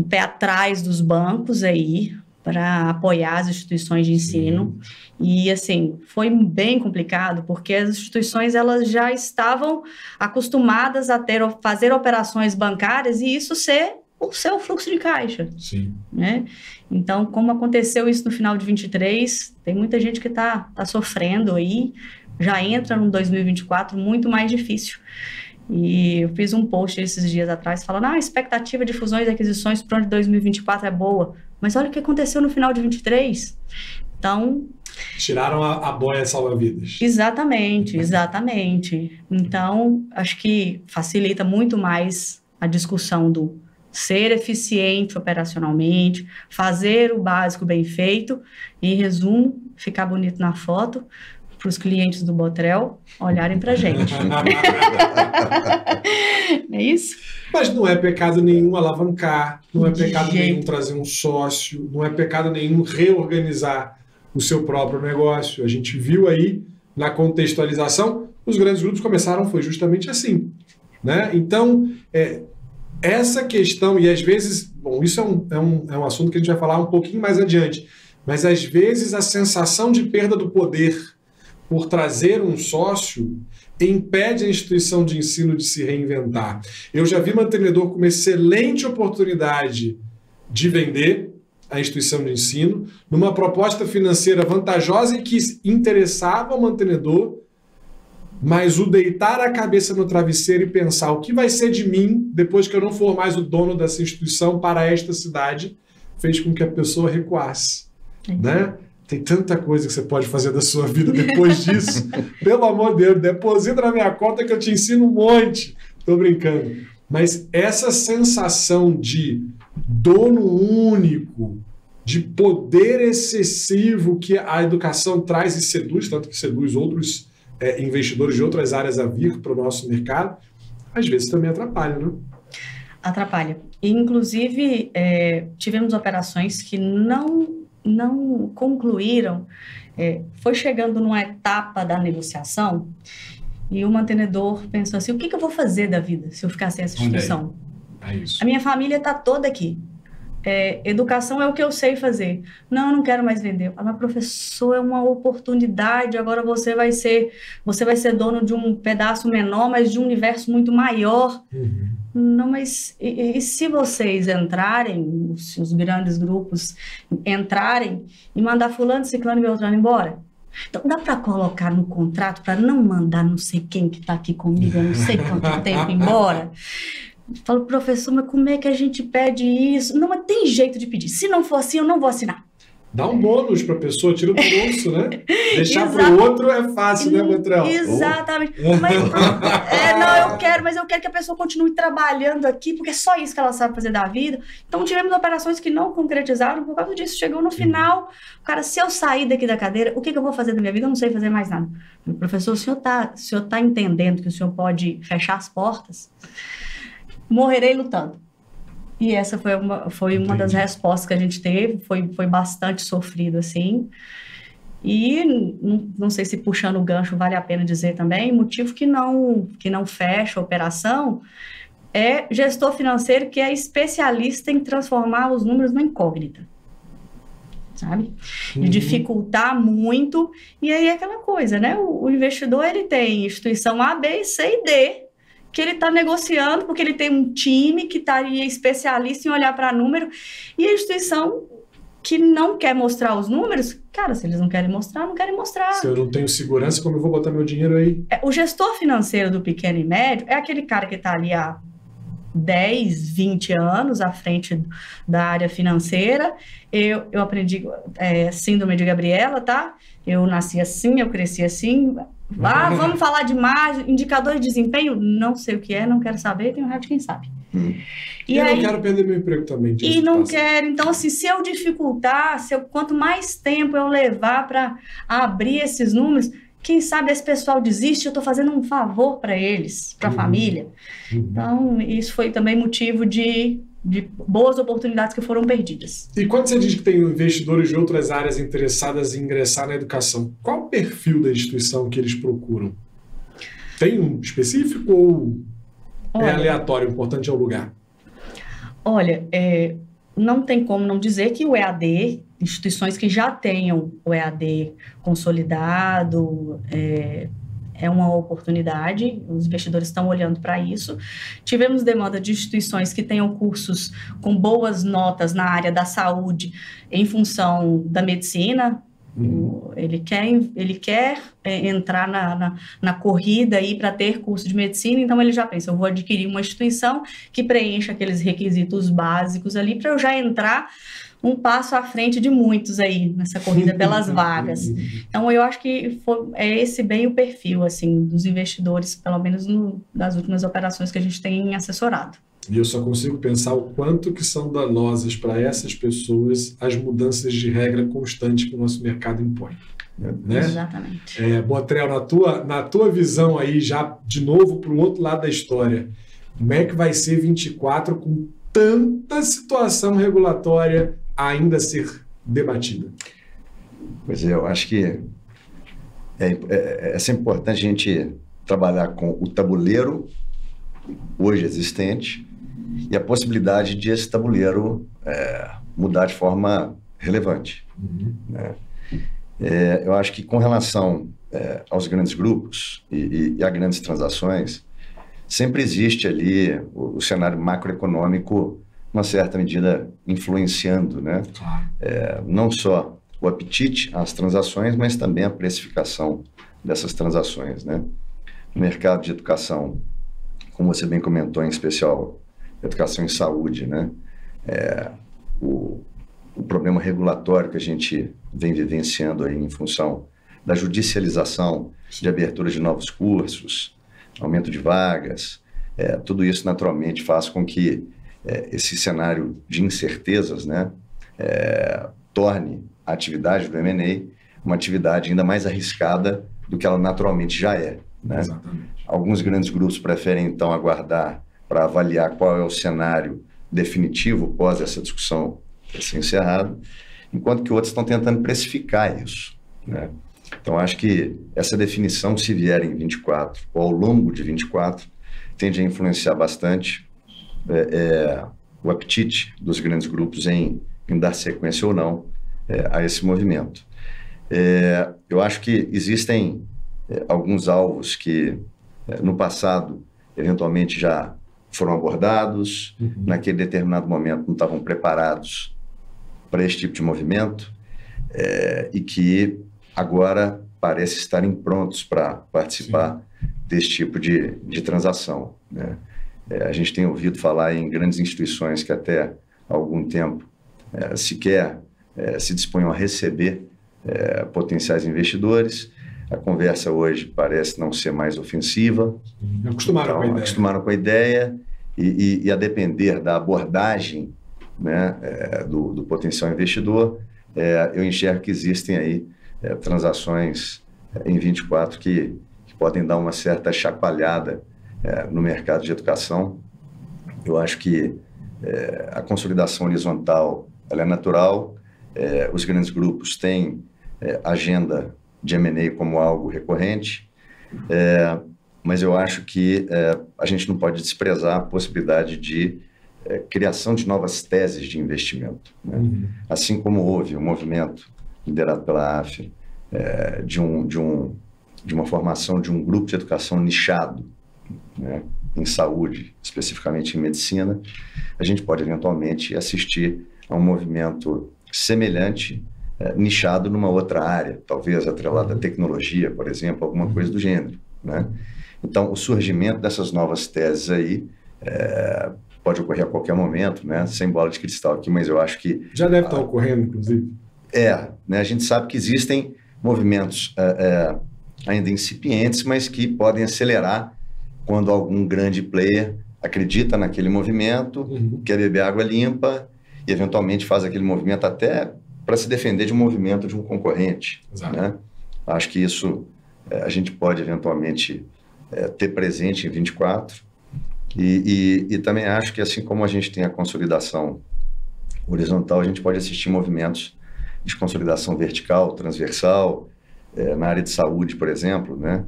pé atrás dos bancos aí para apoiar as instituições de ensino. E, assim, foi bem complicado, porque as instituições elas já estavam acostumadas a fazer operações bancárias e isso ser o seu fluxo de caixa. Sim. Né? Então, como aconteceu isso no final de 23, tem muita gente que está sofrendo aí, já entra no 2024 muito mais difícil. E eu fiz um post esses dias atrás falando, a expectativa de fusões e aquisições para o ano de 2024 é boa, mas olha o que aconteceu no final de 23. Então... Tiraram a boia salva-vidas. Exatamente. Então, acho que facilita muito mais a discussão do ser eficiente operacionalmente, fazer o básico bem feito, e, em resumo, ficar bonito na foto, para os clientes do Botrel olharem para a gente. É isso? Mas não é pecado nenhum alavancar, não é pecado nenhum trazer um sócio, não é pecado nenhum reorganizar o seu próprio negócio. A gente viu aí na contextualização, os grandes grupos começaram, foi justamente assim, né? Então, essa questão, e às vezes, bom, isso é um assunto que a gente vai falar um pouquinho mais adiante, mas às vezes a sensação de perda do poder por trazer um sócio impede a instituição de ensino de se reinventar. Eu já vi mantenedor com uma excelente oportunidade de vender a instituição de ensino, numa proposta financeira vantajosa e que interessava ao mantenedor, mas o deitar a cabeça no travesseiro e pensar o que vai ser de mim depois que eu não for mais o dono dessa instituição para esta cidade, fez com que a pessoa recuasse, né? Tem tanta coisa que você pode fazer da sua vida depois disso. Pelo amor de Deus, deposita na minha conta que eu te ensino um monte. Tô brincando. Mas essa sensação de dono único, de poder excessivo que a educação traz e seduz, tanto que seduz outros investidores de outras áreas a vir para o nosso mercado, às vezes também atrapalha, né? Atrapalha. E, inclusive, tivemos operações que não concluíram, foi chegando numa etapa da negociação e o mantenedor pensou assim, o que eu vou fazer da vida se eu ficar sem essa instituição? É isso. A minha família está toda aqui. Educação é o que eu sei fazer. Não, eu não quero mais vender. Mas, professor, é uma oportunidade, agora você vai ser dono de um pedaço menor, mas de um universo muito maior. Uhum. Não, mas e se vocês entrarem, se os grandes grupos entrarem e mandar fulano, ciclano e beltrano embora? Então, dá para colocar no contrato para não mandar não sei quem que está aqui comigo, eu não sei quanto tempo embora? Falo, professor, mas como é que a gente pede isso? Não, mas tem jeito de pedir. Se não for assim, eu não vou assinar. Dá um bônus para a pessoa, tira do bolso, né? Deixar para o outro é fácil, né, Botrel? Exatamente. Mas eu quero que a pessoa continue trabalhando aqui, porque é só isso que ela sabe fazer da vida. Então, tivemos operações que não concretizaram por causa disso. Chegou no final, cara, se eu sair daqui da cadeira, o que eu vou fazer da minha vida? Eu não sei fazer mais nada. Professor, o senhor tá entendendo que o senhor pode fechar as portas? Morrerei lutando. E essa foi uma das respostas que a gente teve, foi bastante sofrido, assim. E não sei se puxando o gancho vale a pena dizer também, motivo que não fecha a operação é gestor financeiro que é especialista em transformar os números numa incógnita, sabe? De dificultar muito, e aí é aquela coisa, né? O investidor, ele tem instituição A, B, C e D, que ele está negociando, porque ele tem um time que estaria especialista em olhar para número, e a instituição que não quer mostrar os números, cara, se eles não querem mostrar, não querem mostrar. Se eu não tenho segurança, como eu vou botar meu dinheiro aí? O gestor financeiro do pequeno e médio é aquele cara que está ali há 10, 20 anos à frente da área financeira. Eu aprendi síndrome de Gabriela, tá? Eu nasci assim, eu cresci assim. Vamos falar de margem, indicador de desempenho? Não sei o que é, não quero saber, tenho raiva de quem sabe. E aí, não quero perder meu emprego também. E não quero. Então, assim, se eu dificultar, quanto mais tempo eu levar para abrir esses números, quem sabe esse pessoal desiste, eu estou fazendo um favor para eles, para a família. Então, isso foi também motivo de boas oportunidades que foram perdidas. E quando você diz que tem investidores de outras áreas interessadas em ingressar na educação, qual o perfil da instituição que eles procuram? Tem um específico ou é aleatório? O importante é o lugar. Olha, não tem como não dizer que o EAD, instituições que já tenham o EAD consolidado, é uma oportunidade, os investidores estão olhando para isso. Tivemos demanda de instituições que tenham cursos com boas notas na área da saúde em função da medicina. Ele quer entrar na corrida aí para ter curso de medicina, então ele já pensa, eu vou adquirir uma instituição que preencha aqueles requisitos básicos ali para eu já entrar um passo à frente de muitos aí nessa corrida pelas vagas. Então, eu acho que é esse bem o perfil, assim, dos investidores, pelo menos das últimas operações que a gente tem assessorado. E eu só consigo pensar o quanto que são danosas para essas pessoas as mudanças de regra constante que o nosso mercado impõe. Né? Exatamente. Botrel, na tua visão aí, já de novo para o outro lado da história, como é que vai ser 24 com tanta situação regulatória ainda a ser debatida? Pois é, eu acho que é sempre importante a gente trabalhar com o tabuleiro hoje existente e a possibilidade de esse tabuleiro mudar de forma relevante. Né? Eu acho que com relação aos grandes grupos e a grandes transações, sempre existe ali o cenário macroeconômico, uma certa medida, influenciando, né? Claro. Não só o apetite às transações, mas também a precificação dessas transações, né? No mercado de educação, como você bem comentou, em especial educação em saúde, né? O problema regulatório que a gente vem vivenciando aí em função da judicialização de abertura de novos cursos, aumento de vagas, tudo isso naturalmente faz com que esse cenário de incertezas, né, torne a atividade do M&A uma atividade ainda mais arriscada do que ela naturalmente já é. Né? Exatamente. Alguns grandes grupos preferem, então, aguardar para avaliar qual é o cenário definitivo pós essa discussão ter sido encerrada, enquanto que outros estão tentando precificar isso. Né? Então, acho que essa definição, se vier em 24 ou ao longo de 24, tende a influenciar bastante o apetite dos grandes grupos em dar sequência ou não a esse movimento. Eu acho que existem alguns alvos que, no passado, eventualmente já foram abordados, naquele determinado momento não estavam preparados para esse tipo de movimento, e que agora parecem estarem prontos para participar desse tipo de transação. Né? A gente tem ouvido falar em grandes instituições que até há algum tempo sequer se dispunham a receber potenciais investidores. A conversa hoje parece não ser mais ofensiva. Acostumaram com a ideia e a depender da abordagem, né, do potencial investidor, eu enxergo que existem aí transações em 24 que podem dar uma certa chacoalhada no mercado de educação. Eu acho que a consolidação horizontal ela é natural, os grandes grupos têm agenda de M&A como algo recorrente, mas eu acho que a gente não pode desprezar a possibilidade de criação de novas teses de investimento. Né? Assim como houve um movimento liderado pela AFE de uma formação de um grupo de educação nichado, né, em saúde, especificamente em medicina, a gente pode eventualmente assistir a um movimento semelhante, nichado numa outra área, talvez atrelada à tecnologia, por exemplo, alguma coisa do gênero. Né? Então, o surgimento dessas novas teses aí pode ocorrer a qualquer momento, né? Sem bola de cristal aqui, mas eu acho que... Já deve estar ocorrendo, inclusive. Né? A gente sabe que existem movimentos ainda incipientes, mas que podem acelerar quando algum grande player acredita naquele movimento, quer beber água limpa e eventualmente faz aquele movimento até para se defender de um movimento de um concorrente. Né? Acho que isso a gente pode eventualmente ter presente em 24 e também acho que assim como a gente tem a consolidação horizontal, a gente pode assistir movimentos de consolidação vertical, transversal, na área de saúde, por exemplo, né?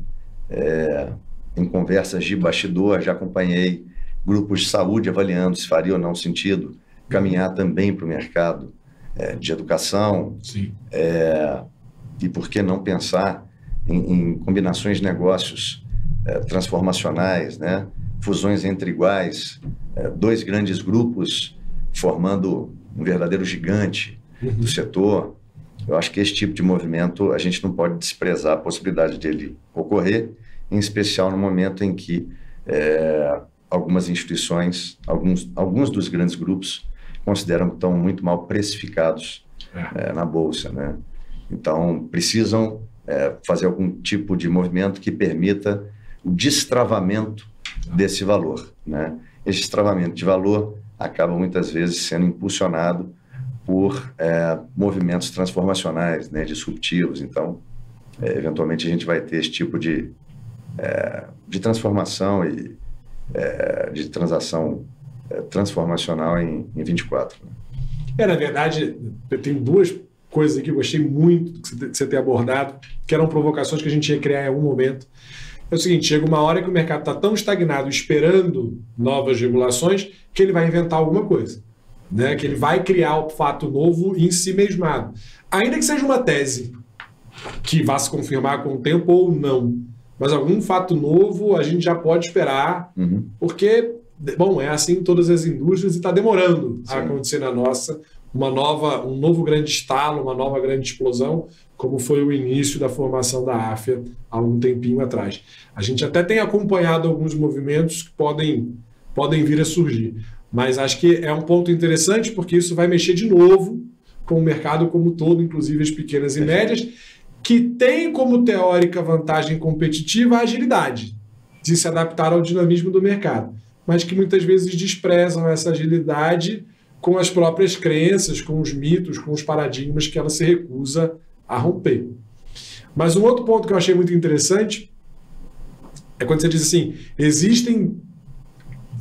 Em conversas de bastidor, já acompanhei grupos de saúde avaliando se faria ou não sentido caminhar também para o mercado de educação. Sim. E por que não pensar em combinações de negócios transformacionais, né? Fusões entre iguais, dois grandes grupos formando um verdadeiro gigante do setor. Eu acho que esse tipo de movimento a gente não pode desprezar a possibilidade dele ocorrer, em especial no momento em que algumas instituições, alguns dos grandes grupos consideram que estão muito mal precificados na Bolsa, né? Então, precisam fazer algum tipo de movimento que permita o destravamento desse valor, né? Esse destravamento de valor acaba muitas vezes sendo impulsionado por movimentos transformacionais, né, disruptivos. Então, eventualmente a gente vai ter esse tipo de transformação e de transação transformacional em 24. Né? Na verdade, eu tenho duas coisas aqui que eu gostei muito de você ter abordado, que eram provocações que a gente ia criar em algum momento. É o seguinte, chega uma hora que o mercado está tão estagnado esperando novas regulações que ele vai inventar alguma coisa, né? Que ele vai criar o fato novo em si mesmado. Ainda que seja uma tese que vá se confirmar com o tempo ou não, mas algum fato novo a gente já pode esperar, porque, bom, é assim em todas as indústrias e está demorando a acontecer na nossa um novo grande estalo, uma nova grande explosão, como foi o início da formação da AFIA há um tempinho atrás. A gente até tem acompanhado alguns movimentos que podem vir a surgir, mas acho que é um ponto interessante porque isso vai mexer de novo com o mercado como todo, inclusive as pequenas e médias, que tem como teórica vantagem competitiva a agilidade de se adaptar ao dinamismo do mercado, mas que muitas vezes desprezam essa agilidade com as próprias crenças, com os mitos, com os paradigmas que ela se recusa a romper. Mas um outro ponto que eu achei muito interessante é quando você diz assim, existem,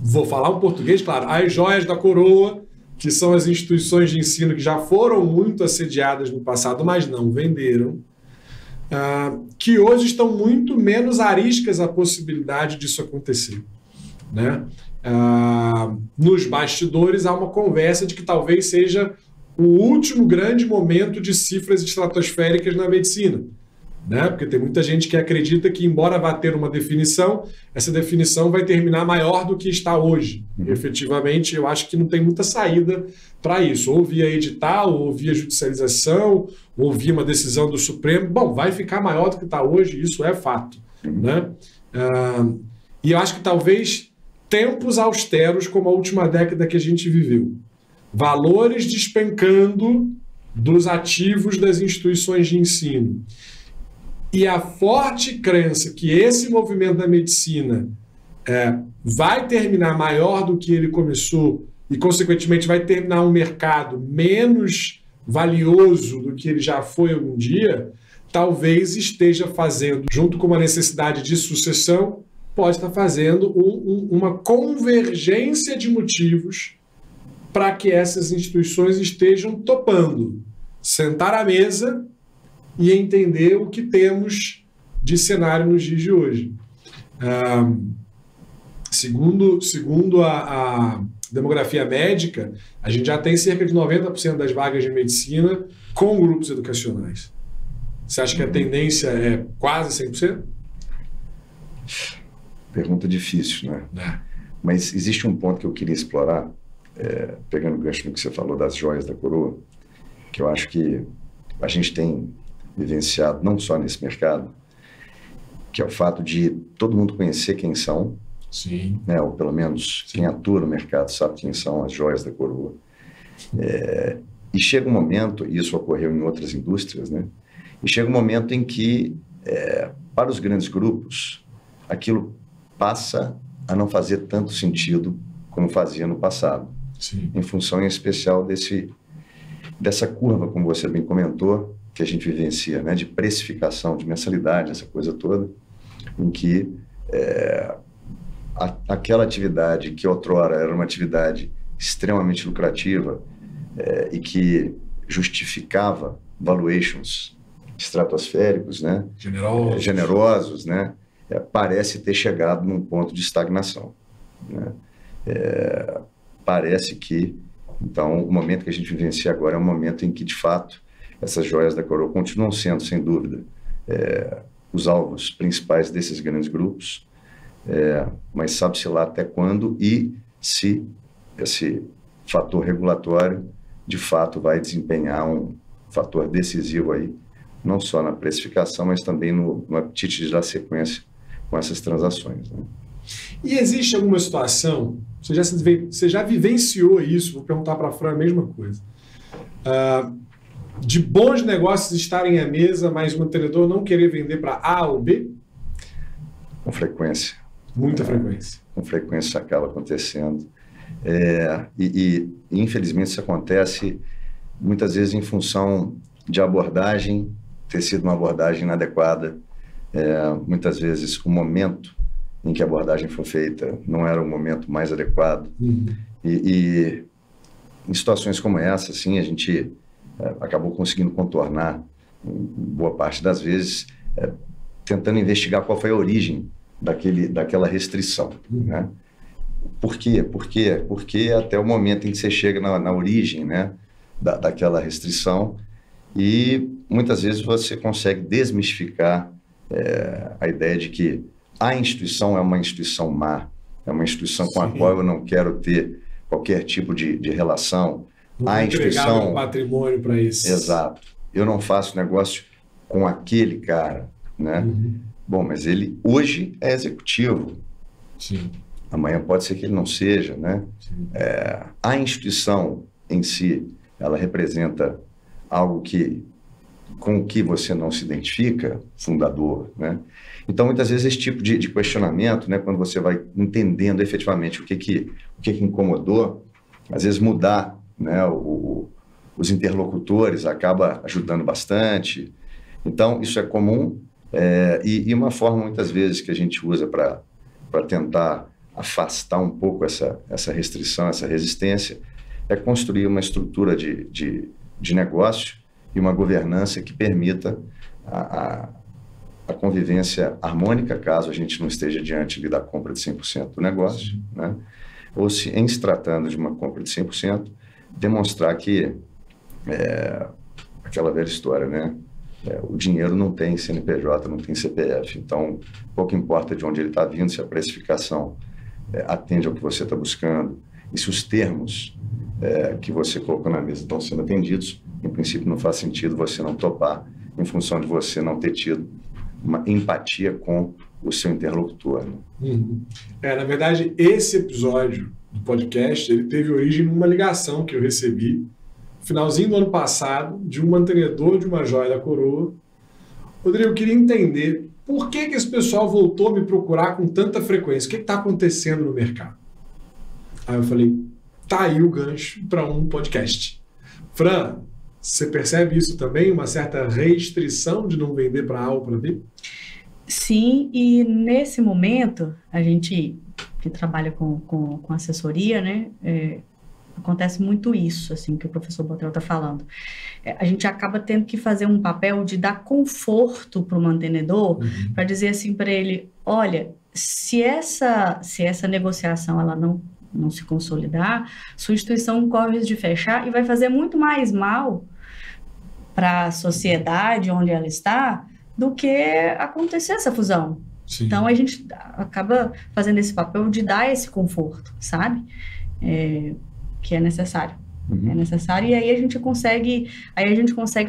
vou falar um português, claro, as joias da coroa, que são as instituições de ensino que já foram muito assediadas no passado, mas não venderam, que hoje estão muito menos ariscas à possibilidade disso acontecer, né? Nos bastidores há uma conversa de que talvez seja o último grande momento de cifras estratosféricas na medicina, né? Porque tem muita gente que acredita que, embora vá ter uma definição, essa definição vai terminar maior do que está hoje. E, efetivamente, eu acho que não tem muita saída para isso. Ou via edital, ou via judicialização, ou via uma decisão do Supremo. Bom, vai ficar maior do que está hoje, isso é fato, né? E eu acho que talvez tempos austeros como a última década que a gente viveu, valores despencando dos ativos das instituições de ensino e a forte crença que esse movimento da medicina vai terminar maior do que ele começou e, consequentemente, vai terminar um mercado menos valioso do que ele já foi algum dia, talvez esteja fazendo, junto com uma necessidade de sucessão, pode estar fazendo uma convergência de motivos para que essas instituições estejam topando sentar à mesa e entender o que temos de cenário nos dias de hoje. Segundo a demografia médica, a gente já tem cerca de 90% das vagas de medicina com grupos educacionais. Você acha que a tendência é quase 100%? Pergunta difícil, né? Mas existe um ponto que eu queria explorar, pegando o gancho no que você falou das joias da coroa, que eu acho que a gente tem vivenciado não só nesse mercado, que é o fato de todo mundo conhecer quem são, sim, né? Ou pelo menos quem atua no mercado sabe quem são as joias da coroa. E chega um momento, e isso ocorreu em outras indústrias, né? E chega um momento em que, para os grandes grupos, aquilo passa a não fazer tanto sentido como fazia no passado. Sim. Em função em especial dessa curva, como você bem comentou, que a gente vivencia, né, de precificação, de mensalidade, essa coisa toda, em que aquela atividade que outrora era uma atividade extremamente lucrativa e que justificava valuations estratosféricos, né, generosos, né, parece ter chegado num ponto de estagnação, né? Parece que, então, o momento que a gente vivencia agora é um momento em que, de fato, essas joias da coroa continuam sendo, sem dúvida, os alvos principais desses grandes grupos, mas sabe-se lá até quando e se esse fator regulatório, de fato, vai desempenhar um fator decisivo aí, não só na precificação, mas também no apetite de dar sequência com essas transações, né? E existe alguma situação, você já vivenciou isso, vou perguntar para a Fran a mesma coisa, de bons negócios estarem à mesa, mas o mantenedor não querer vender para A ou B? Com frequência. Muita frequência. Com frequência isso acaba acontecendo. Infelizmente isso acontece muitas vezes em função de abordagem ter sido uma abordagem inadequada. Muitas vezes o momento em que a abordagem foi feita não era o momento mais adequado. E em situações como essa, assim, a gente acabou conseguindo contornar, boa parte das vezes, tentando investigar qual foi a origem daquela restrição, né? Por quê? Porque até o momento em que você chega na origem, né, daquela restrição, e muitas vezes você consegue desmistificar a ideia de que a instituição é uma instituição má, é uma instituição com a qual eu não quero ter qualquer tipo de relação. A instituição... Não patrimônio para isso. Exato. Eu não faço negócio com aquele cara, né? Bom, mas ele hoje é executivo. Sim. Amanhã pode ser que ele não seja, né? A instituição em si, ela representa algo com o que você não se identifica, fundador, né? Então, muitas vezes, esse tipo de questionamento, né, quando você vai entendendo efetivamente o que incomodou, às vezes mudar, né, os interlocutores acaba ajudando bastante. Então, isso é comum, e uma forma, muitas vezes, que a gente usa para tentar afastar um pouco essa restrição, essa resistência, é construir uma estrutura de negócio e uma governança que permita a convivência harmônica, caso a gente não esteja diante da compra de 100% do negócio, né? Ou em se tratando de uma compra de 100%, demonstrar que aquela velha história, né? O dinheiro não tem CNPJ, não tem CPF, então pouco importa de onde ele está vindo, se a precificação atende ao que você está buscando e se os termos que você colocou na mesa estão sendo atendidos, em princípio não faz sentido você não topar em função de você não ter tido uma empatia com o seu interlocutor, né? Na verdade, esse episódio do podcast, ele teve origem numa ligação que eu recebi no finalzinho do ano passado de um mantenedor de uma joia da coroa. Rodrigo, eu queria entender por que esse pessoal voltou a me procurar com tanta frequência, o que está acontecendo no mercado? Aí eu falei, tá aí o gancho para um podcast. Fran, você percebe isso também? Uma certa restrição de não vender para A ou para B? Sim, e nesse momento, a gente que trabalha com assessoria, né, acontece muito isso, assim, que o professor Botrel está falando. A gente acaba tendo que fazer um papel de dar conforto para o mantenedor, para dizer assim para ele, olha, se essa negociação ela não se consolidar, sua instituição corre o risco de fechar e vai fazer muito mais mal para a sociedade onde ela está do que acontecer essa fusão. Sim. Então, a gente acaba fazendo esse papel de dar esse conforto, sabe? Que é necessário. É necessário, e aí a gente consegue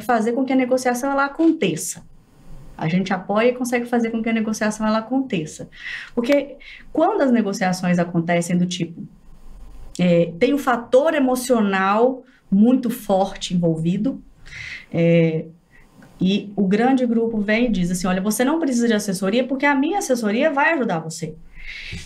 fazer com que a negociação ela aconteça. A gente apoia e consegue fazer com que a negociação ela aconteça. Porque quando as negociações acontecem do tipo, tem um fator emocional muito forte envolvido, e o grande grupo vem e diz assim, olha, você não precisa de assessoria porque a minha assessoria vai ajudar você.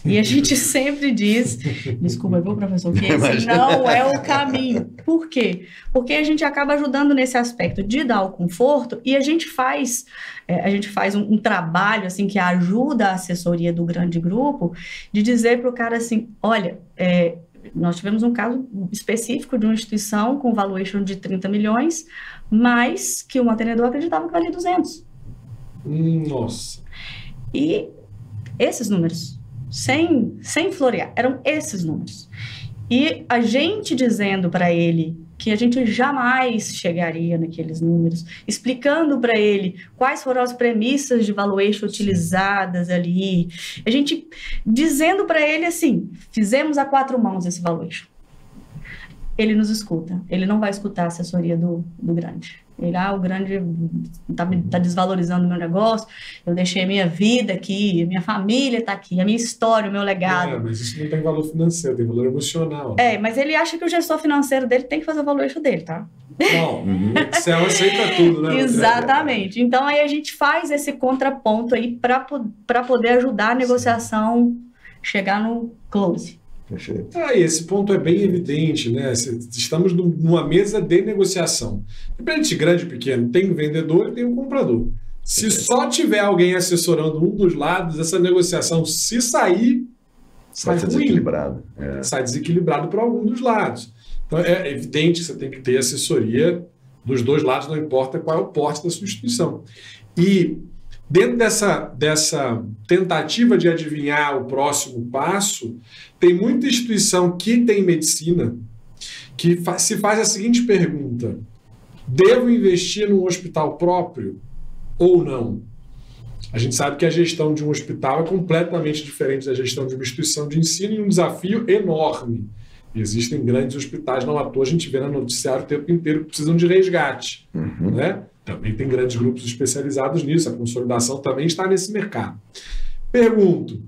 E a gente sempre diz, desculpa, viu, professor, que esse não é o caminho. Por quê? Porque a gente acaba ajudando nesse aspecto de dar o conforto e a gente faz um trabalho assim, que ajuda a assessoria do grande grupo de dizer para o cara assim, olha, nós tivemos um caso específico de uma instituição com valuation de 30 milhões, mas que o mantenedor acreditava que valia 200. Nossa! E esses números, sem florear, eram esses números. E a gente dizendo para ele que a gente jamais chegaria naqueles números, explicando para ele quais foram as premissas de valuation utilizadas ali, a gente dizendo para ele assim, fizemos a 4 mãos esse valuation. Ele nos escuta, ele não vai escutar a assessoria do grande. Ele, o grande tá desvalorizando o meu negócio, eu deixei a minha vida aqui, a minha família está aqui, a minha história, o meu legado. Mas isso não tem valor financeiro, tem valor emocional. Mas ele acha que o gestor financeiro dele tem que fazer o valuation dele, tá? Não, Excel aceita tudo, né? Exatamente. Então, aí a gente faz esse contraponto aí para poder ajudar a negociação chegar no close. Perfeito. Esse ponto é bem evidente, né? Estamos numa mesa de negociação. Independente de grande ou pequeno, tem o vendedor e tem o comprador. Se só tiver alguém assessorando um dos lados, essa negociação, se sair, sai ruim. Desequilibrado. Sai desequilibrado para algum dos lados. Então é evidente que você tem que ter assessoria dos dois lados, não importa qual é o porte da sua instituição. E dentro dessa tentativa de adivinhar o próximo passo, tem muita instituição que tem medicina que se faz a seguinte pergunta: devo investir num hospital próprio ou não? A gente sabe que a gestão de um hospital é completamente diferente da gestão de uma instituição de ensino e um desafio enorme. Existem grandes hospitais, não à toa a gente vê no noticiário o tempo inteiro que precisam de resgate. Né? Também tem grandes grupos especializados nisso, a consolidação também está nesse mercado. Pergunto,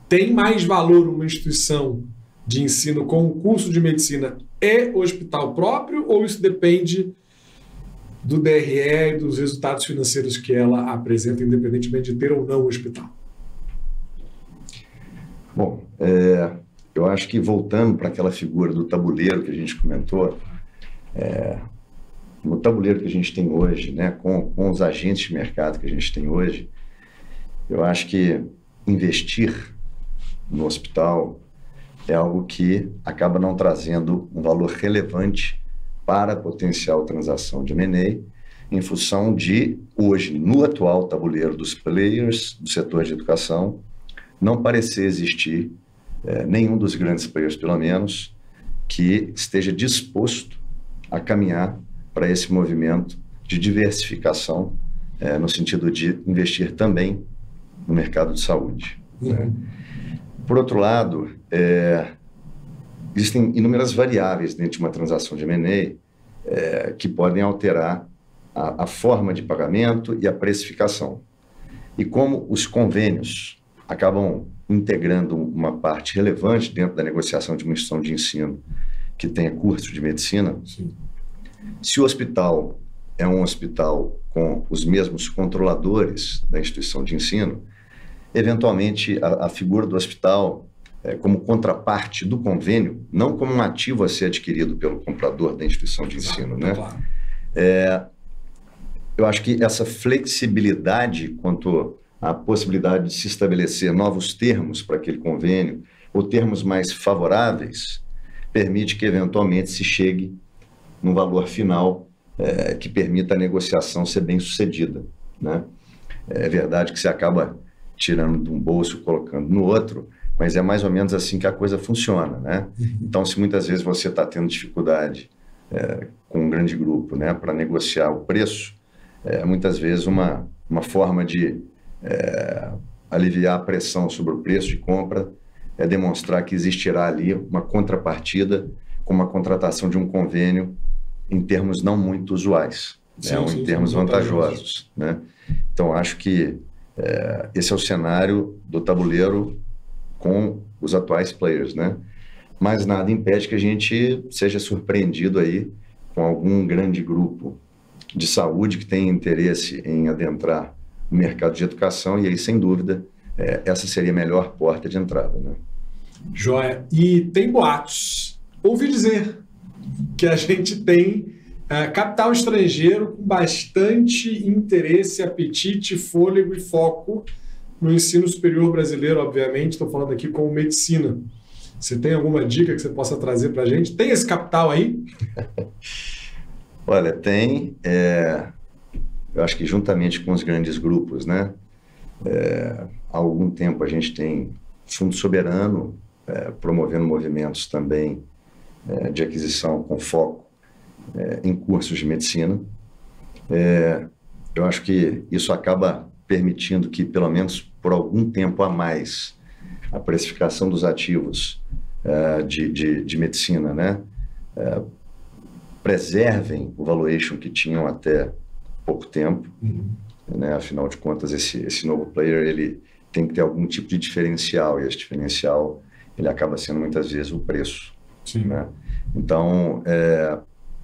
tem mais valor uma instituição de ensino com um curso de medicina e hospital próprio, ou isso depende do DRE e dos resultados financeiros que ela apresenta, independentemente de ter ou não o hospital? Bom, eu acho que voltando para aquela figura do tabuleiro que a gente comentou, no tabuleiro que a gente tem hoje, né, com os agentes de mercado que a gente tem hoje, eu acho que investir no hospital é algo que acaba não trazendo um valor relevante para a potencial transação de M&A, em função de, hoje, no atual tabuleiro dos players do setor de educação, não parecer existir nenhum dos grandes players, pelo menos, que esteja disposto a caminhar para esse movimento de diversificação, no sentido de investir também no mercado de saúde. Né? Por outro lado, existem inúmeras variáveis dentro de uma transação de M&A que podem alterar a forma de pagamento e a precificação. E como os convênios acabam integrando uma parte relevante dentro da negociação de uma instituição de ensino que tenha curso de medicina, sim, se o hospital é um hospital com os mesmos controladores da instituição de ensino, eventualmente a figura do hospital como contraparte do convênio, não como um ativo a ser adquirido pelo comprador da instituição de ensino, né? Claro. Eu acho que essa flexibilidade quanto à possibilidade de se estabelecer novos termos para aquele convênio, ou termos mais favoráveis, permite que eventualmente se chegue num valor final que permita a negociação ser bem sucedida, né? É verdade que você acaba tirando de um bolso, colocando no outro, mas é mais ou menos assim que a coisa funciona, né? Então, se muitas vezes você está tendo dificuldade com um grande grupo, né, para negociar o preço, muitas vezes uma forma de aliviar a pressão sobre o preço de compra é demonstrar que existirá ali uma contrapartida com uma contratação de um convênio em termos não muito usuais, sim, ou em termos vantajosos, né? Então, acho que esse é o cenário do tabuleiro com os atuais players, né? Mas nada impede que a gente seja surpreendido aí com algum grande grupo de saúde que tenha interesse em adentrar o mercado de educação, e aí, sem dúvida, essa seria a melhor porta de entrada, né? Joia. E tem boatos. Ouvi dizer que a gente tem capital estrangeiro com bastante interesse, apetite, fôlego e foco no ensino superior brasileiro, obviamente. Estou falando aqui com medicina. Você tem alguma dica que você possa trazer para a gente? Tem esse capital aí? Olha, tem. Eu acho que juntamente com os grandes grupos, né? Há algum tempo a gente tem Fundo Soberano promovendo movimentos também de aquisição com foco em cursos de medicina. Eu acho que isso acaba permitindo que, pelo menos por algum tempo a mais, a precificação dos ativos de medicina, né, preservem o valuation que tinham até pouco tempo. Né? Afinal de contas, esse novo player ele tem que ter algum tipo de diferencial, e esse diferencial ele acaba sendo muitas vezes o preço. Sim. Né? Então,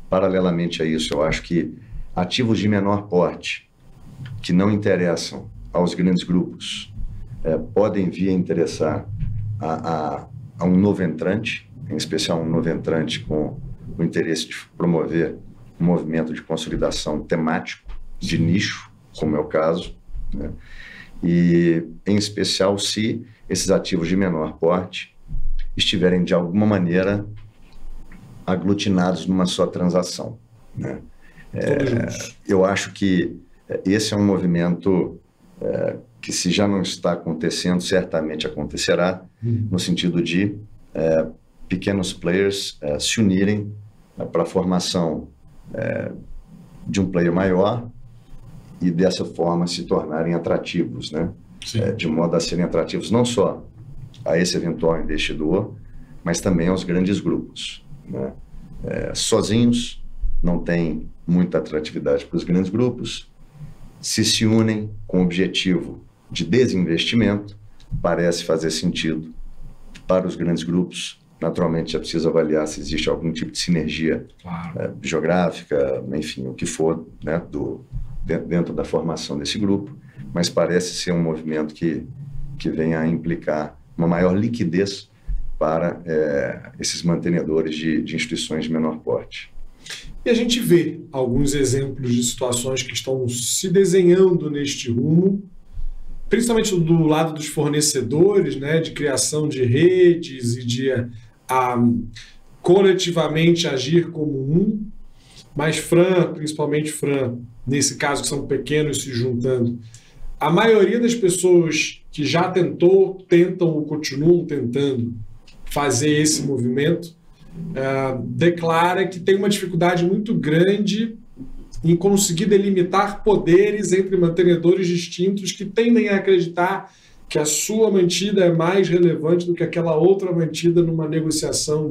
paralelamente a isso, eu acho que ativos de menor porte, que não interessam aos grandes grupos, podem vir a interessar a a um novo entrante, em especial um novo entrante com o interesse de promover um movimento de consolidação temático, de nicho, como é o caso, né? E, em especial, se esses ativos de menor porte estiverem, de alguma maneira, aglutinados numa só transação, né? Eu acho que esse é um movimento que, se já não está acontecendo, certamente acontecerá, no sentido de pequenos players se unirem para a formação de um player maior e, dessa forma, se tornarem atrativos, né? De modo a serem atrativos não só a esse eventual investidor, mas também aos grandes grupos, né? Sozinhos não tem muita atratividade para os grandes grupos. Se unem com o objetivo de desinvestimento, parece fazer sentido para os grandes grupos. Naturalmente, já precisa avaliar se existe algum tipo de sinergia geográfica, enfim, o que for, né, dentro da formação desse grupo, mas parece ser um movimento que venha a implicar uma maior liquidez para esses mantenedores de instituições de menor porte. E a gente vê alguns exemplos de situações que estão se desenhando neste rumo, principalmente do lado dos fornecedores, né, de criação de redes e de coletivamente agir como um, mas principalmente nesse caso que são pequenos se juntando. A maioria das pessoas que já tentam ou continuam tentando fazer esse movimento, declara que tem uma dificuldade muito grande em conseguir delimitar poderes entre mantenedores distintos que tendem a acreditar que a sua mantida é mais relevante do que aquela outra mantida numa negociação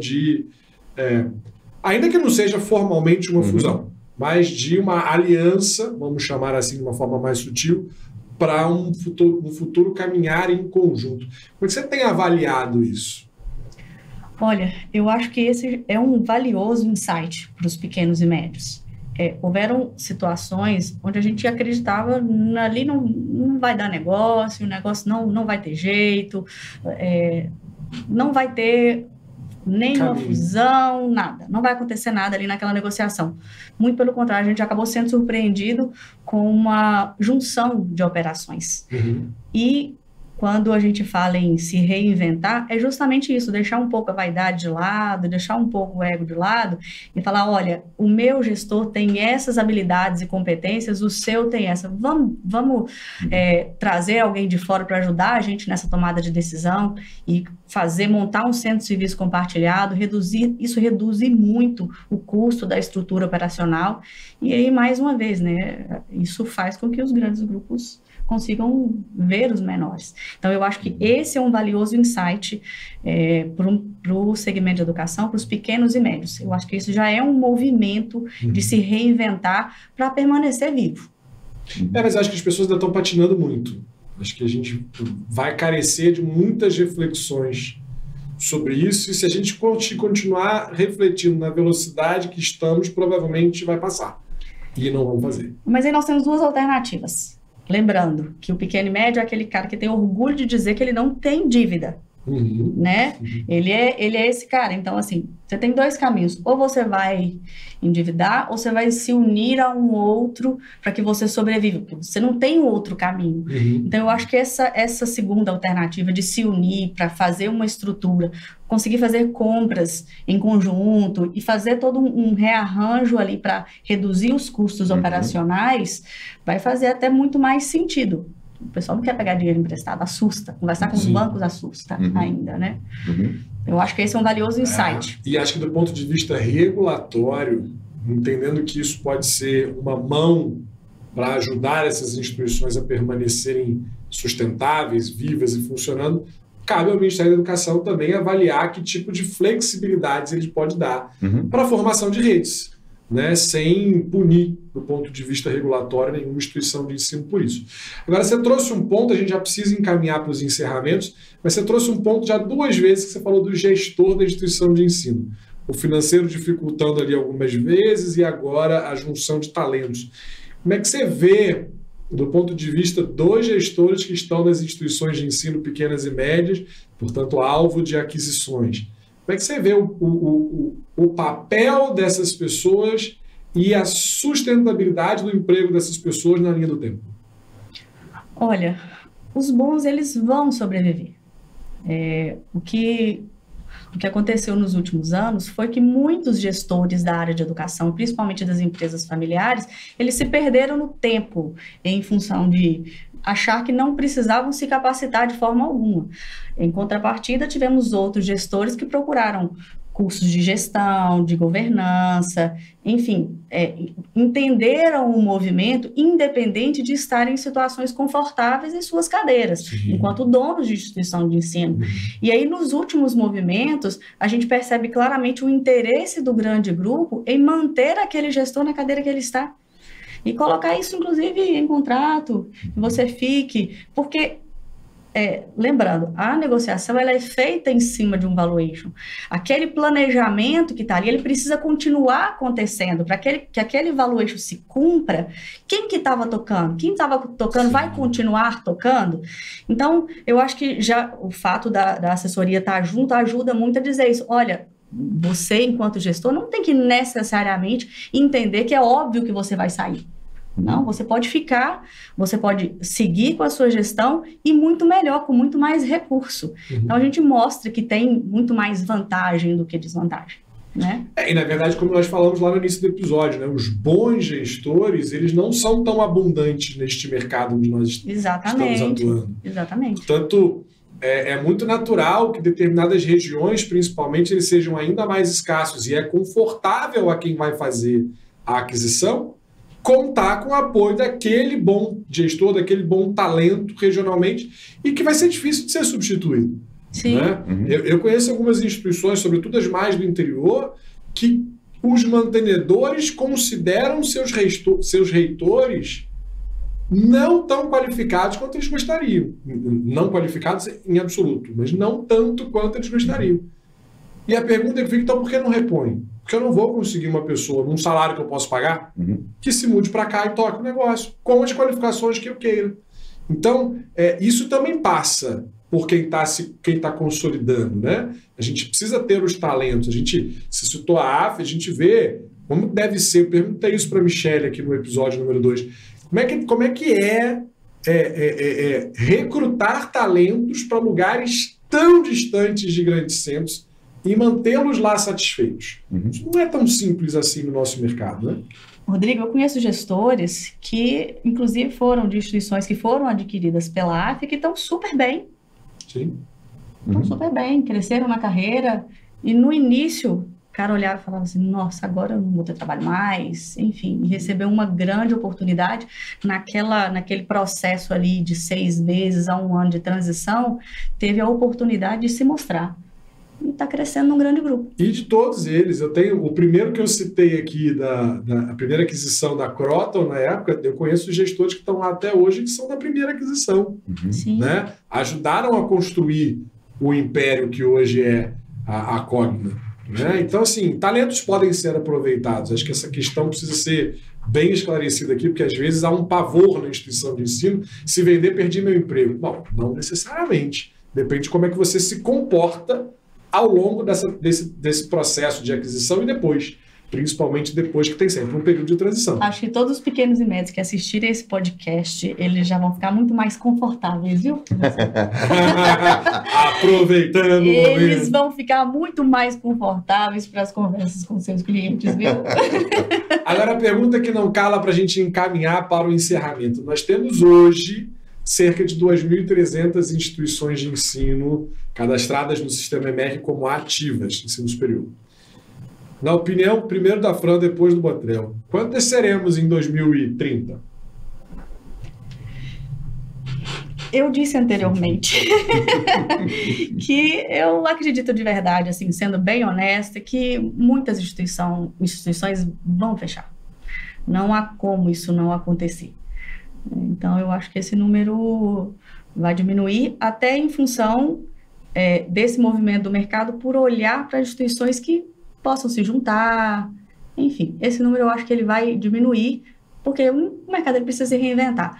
ainda que não seja formalmente uma fusão, mas de uma aliança, vamos chamar assim de uma forma mais sutil, para um futuro caminhar em conjunto. Como é que você tem avaliado isso? Olha, eu acho que esse é um valioso insight para os pequenos e médios. Houveram situações onde a gente acreditava ali não vai dar negócio, o negócio não vai ter jeito, não vai ter nenhuma fusão, nada. Não vai acontecer nada ali naquela negociação. Muito pelo contrário, a gente acabou sendo surpreendido com uma junção de operações. E quando a gente fala em se reinventar, é justamente isso, deixar um pouco a vaidade de lado, deixar um pouco o ego de lado e falar, olha, o meu gestor tem essas habilidades e competências, o seu tem essa. Vamos trazer alguém de fora para ajudar a gente nessa tomada de decisão e montar um centro de serviço compartilhado, isso reduz muito o custo da estrutura operacional. E aí, mais uma vez, né, isso faz com que os grandes grupos consigam ver os menores. Então, eu acho que esse é um valioso insight para o segmento de educação, para os pequenos e médios. Eu acho que isso já é um movimento de se reinventar para permanecer vivo. Mas acho que as pessoas ainda estão patinando muito. Acho que a gente vai carecer de muitas reflexões sobre isso, e se a gente continuar refletindo na velocidade que estamos, provavelmente vai passar. E não vamos fazer. Mas aí nós temos duas alternativas. Lembrando que o pequeno e médio é aquele cara que tem orgulho de dizer que ele não tem dívida, né? Ele é esse cara. Então, assim, você tem dois caminhos. Ou você vai endividar, ou você vai se unir a um outro para que você sobreviva. Porque você não tem outro caminho. Então, eu acho que essa segunda alternativa de se unir para fazer uma estrutura, conseguir fazer compras em conjunto e fazer todo um rearranjo ali para reduzir os custos operacionais, vai fazer até muito mais sentido. O pessoal não quer pegar dinheiro emprestado, assusta. Conversar com os bancos assusta ainda, né? Eu acho que esse é um valioso insight. E acho que do ponto de vista regulatório, entendendo que isso pode ser uma mão para ajudar essas instituições a permanecerem sustentáveis, vivas e funcionando, cabe ao Ministério da Educação também avaliar que tipo de flexibilidades ele pode dar para a formação de redes, né, sem punir, do ponto de vista regulatório, nenhuma instituição de ensino por isso. Agora, você trouxe um ponto, a gente já precisa encaminhar para os encerramentos, mas você trouxe um ponto já 2 vezes que você falou do gestor da instituição de ensino. O financeiro dificultando ali algumas vezes e agora a junção de talentos. Como é que você vê do ponto de vista dos gestores que estão nas instituições de ensino pequenas e médias, portanto, alvo de aquisições. Como é que você vê o papel dessas pessoas e a sustentabilidade do emprego dessas pessoas na linha do tempo? Olha, os bons, eles vão sobreviver. O que aconteceu nos últimos anos foi que muitos gestores da área de educação, principalmente das empresas familiares, eles se perderam no tempo em função de achar que não precisavam se capacitar de forma alguma. Em contrapartida, tivemos outros gestores que procuraram cursos de gestão, de governança, enfim, entenderam o movimento independente de estarem em situações confortáveis em suas cadeiras, sim, enquanto donos de instituição de ensino. E aí, nos últimos movimentos, a gente percebe claramente o interesse do grande grupo em manter aquele gestor na cadeira que ele está. E colocar isso, inclusive, em contrato, que você fique, porque... lembrando, a negociação ela é feita em cima de um valuation. Aquele planejamento que está ali, ele precisa continuar acontecendo para que aquele valuation se cumpra. Quem que estava tocando? Quem estava tocando, sim, vai continuar tocando? Então, eu acho que já o fato da assessoria estar junto ajuda muito a dizer isso. Olha, você, enquanto gestor, não tem que necessariamente entender que é óbvio que você vai sair. Não, você pode ficar, você pode seguir com a sua gestão e muito melhor, com muito mais recurso. Então, a gente mostra que tem muito mais vantagem do que desvantagem, né? E, na verdade, como nós falamos lá no início do episódio, né, os bons gestores, eles não são tão abundantes neste mercado onde nós estamos atuando. Exatamente. Portanto, é muito natural que determinadas regiões, principalmente, eles sejam ainda mais escassos e é confortável a quem vai fazer a aquisição contar com o apoio daquele bom gestor, daquele bom talento regionalmente e que vai ser difícil de ser substituído. Sim. Né? Eu conheço algumas instituições, sobretudo as mais do interior, que os mantenedores consideram seus reitores não tão qualificados quanto eles gostariam. Não qualificados em absoluto, mas não tanto quanto eles gostariam. E a pergunta é que fica, então, por que não repõe? Porque eu não vou conseguir uma pessoa num salário que eu posso pagar que se mude para cá e toque o negócio, com as qualificações que eu queira. Então, isso também passa por quem tá consolidando, né? A gente precisa ter os talentos. A gente, se citou a AF, a gente vê como deve ser. Eu perguntei isso para a Michelle aqui no episódio número 2. Como é que recrutar talentos para lugares tão distantes de grandes centros e mantê-los lá satisfeitos? Isso não é tão simples assim no nosso mercado, né? Rodrigo, eu conheço gestores que, inclusive, foram de instituições que foram adquiridas pela AF que estão super bem. Sim. Estão super bem, cresceram na carreira e no início o cara olhava e falava assim, nossa, agora eu não vou ter trabalho mais, enfim, e recebeu uma grande oportunidade naquele processo ali de 6 meses a 1 ano de transição, teve a oportunidade de se mostrar. E está crescendo num grande grupo. E de todos eles, eu tenho o primeiro que eu citei aqui, a primeira aquisição da Croton, na época, eu conheço gestores que estão lá até hoje, que são da primeira aquisição. Né? Ajudaram a construir o império que hoje é a Cogna. Né? Então, assim, talentos podem ser aproveitados. Acho que essa questão precisa ser bem esclarecida aqui, porque às vezes há um pavor na instituição de ensino. Se vender, perdi meu emprego. Bom, não necessariamente. Depende de como é que você se comporta ao longo desse processo de aquisição e depois, principalmente depois que tem sempre um período de transição. Acho que todos os pequenos e médios que assistirem esse podcast, eles já vão ficar muito mais confortáveis, viu? Aproveitando o momento. Eles vão ficar muito mais confortáveis para as conversas com seus clientes, viu? Agora, a pergunta que não cala para a gente encaminhar para o encerramento. Nós temos hoje cerca de 2.300 instituições de ensino cadastradas no sistema EMEC como ativas, ensino superior. Na opinião, primeiro da Fran, depois do Botrel, quantas seremos em 2030? Eu disse anteriormente que eu acredito de verdade, assim, sendo bem honesta, que muitas instituições vão fechar. Não há como isso não acontecer. Então, eu acho que esse número vai diminuir até em função desse movimento do mercado por olhar para instituições que possam se juntar. Enfim, esse número eu acho que ele vai diminuir porque o mercado ele precisa se reinventar.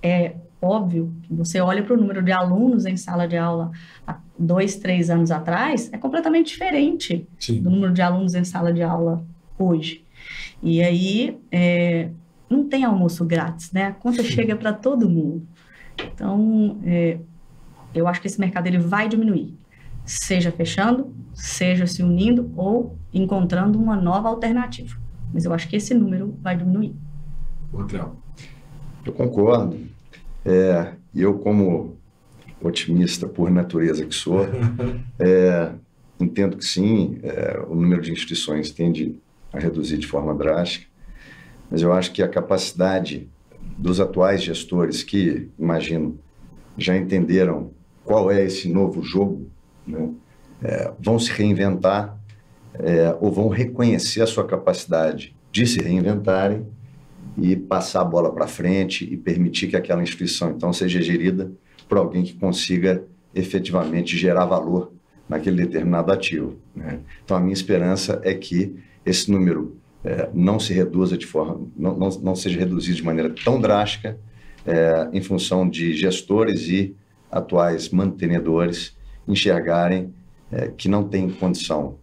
É óbvio que você olha para o número de alunos em sala de aula há 2, 3 anos atrás, é completamente diferente do número de alunos em sala de aula hoje. E aí, não tem almoço grátis, né? A conta chega para todo mundo. Então, eu acho que esse mercado ele vai diminuir, seja fechando, seja se unindo ou encontrando uma nova alternativa. Mas eu acho que esse número vai diminuir. Rodrigo. Eu concordo. E eu, como otimista por natureza que sou, entendo que sim, o número de instituições tende a reduzir de forma drástica, mas eu acho que a capacidade dos atuais gestores que, imagino, já entenderam qual é esse novo jogo, né, vão se reinventar ou vão reconhecer a sua capacidade de se reinventarem e passar a bola para frente e permitir que aquela instituição, então, seja gerida por alguém que consiga efetivamente gerar valor naquele determinado ativo, né? Então, a minha esperança é que esse número não se reduza de forma, não seja reduzido de maneira tão drástica em função de gestores e atuais mantenedores enxergarem que não tem condição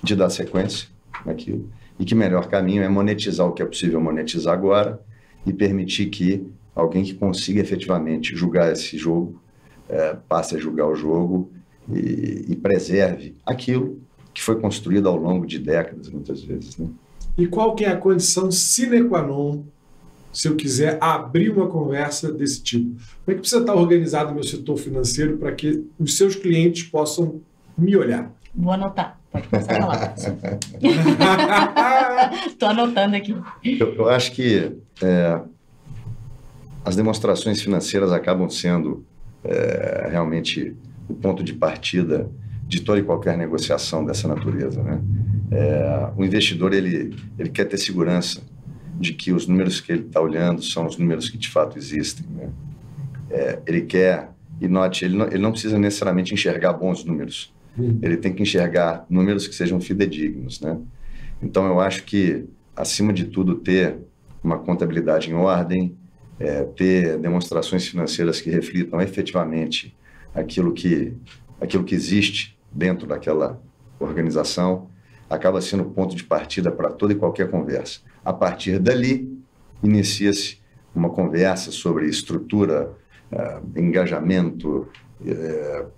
de dar sequência naquilo e que o melhor caminho é monetizar o que é possível monetizar agora e permitir que alguém que consiga efetivamente julgar esse jogo passe a julgar o jogo e preserve aquilo que foi construído ao longo de décadas, muitas vezes, né? E qual que é a condição sine qua non se eu quiser abrir uma conversa desse tipo? Como é que precisa estar organizado o meu setor financeiro para que os seus clientes possam me olhar? Vou anotar. Pode começar a falar. Estou anotando aqui. Eu acho que as demonstrações financeiras acabam sendo realmente o ponto de partida de toda e qualquer negociação dessa natureza, né? O investidor ele quer ter segurança de que os números que ele está olhando são os números que de fato existem, né? Ele quer, e note, ele não precisa necessariamente enxergar bons números. Ele tem que enxergar números que sejam fidedignos, né? Então, eu acho que, acima de tudo, ter uma contabilidade em ordem, ter demonstrações financeiras que reflitam efetivamente aquilo que existe dentro daquela organização, acaba sendo o ponto de partida para toda e qualquer conversa. A partir dali, inicia-se uma conversa sobre estrutura, engajamento,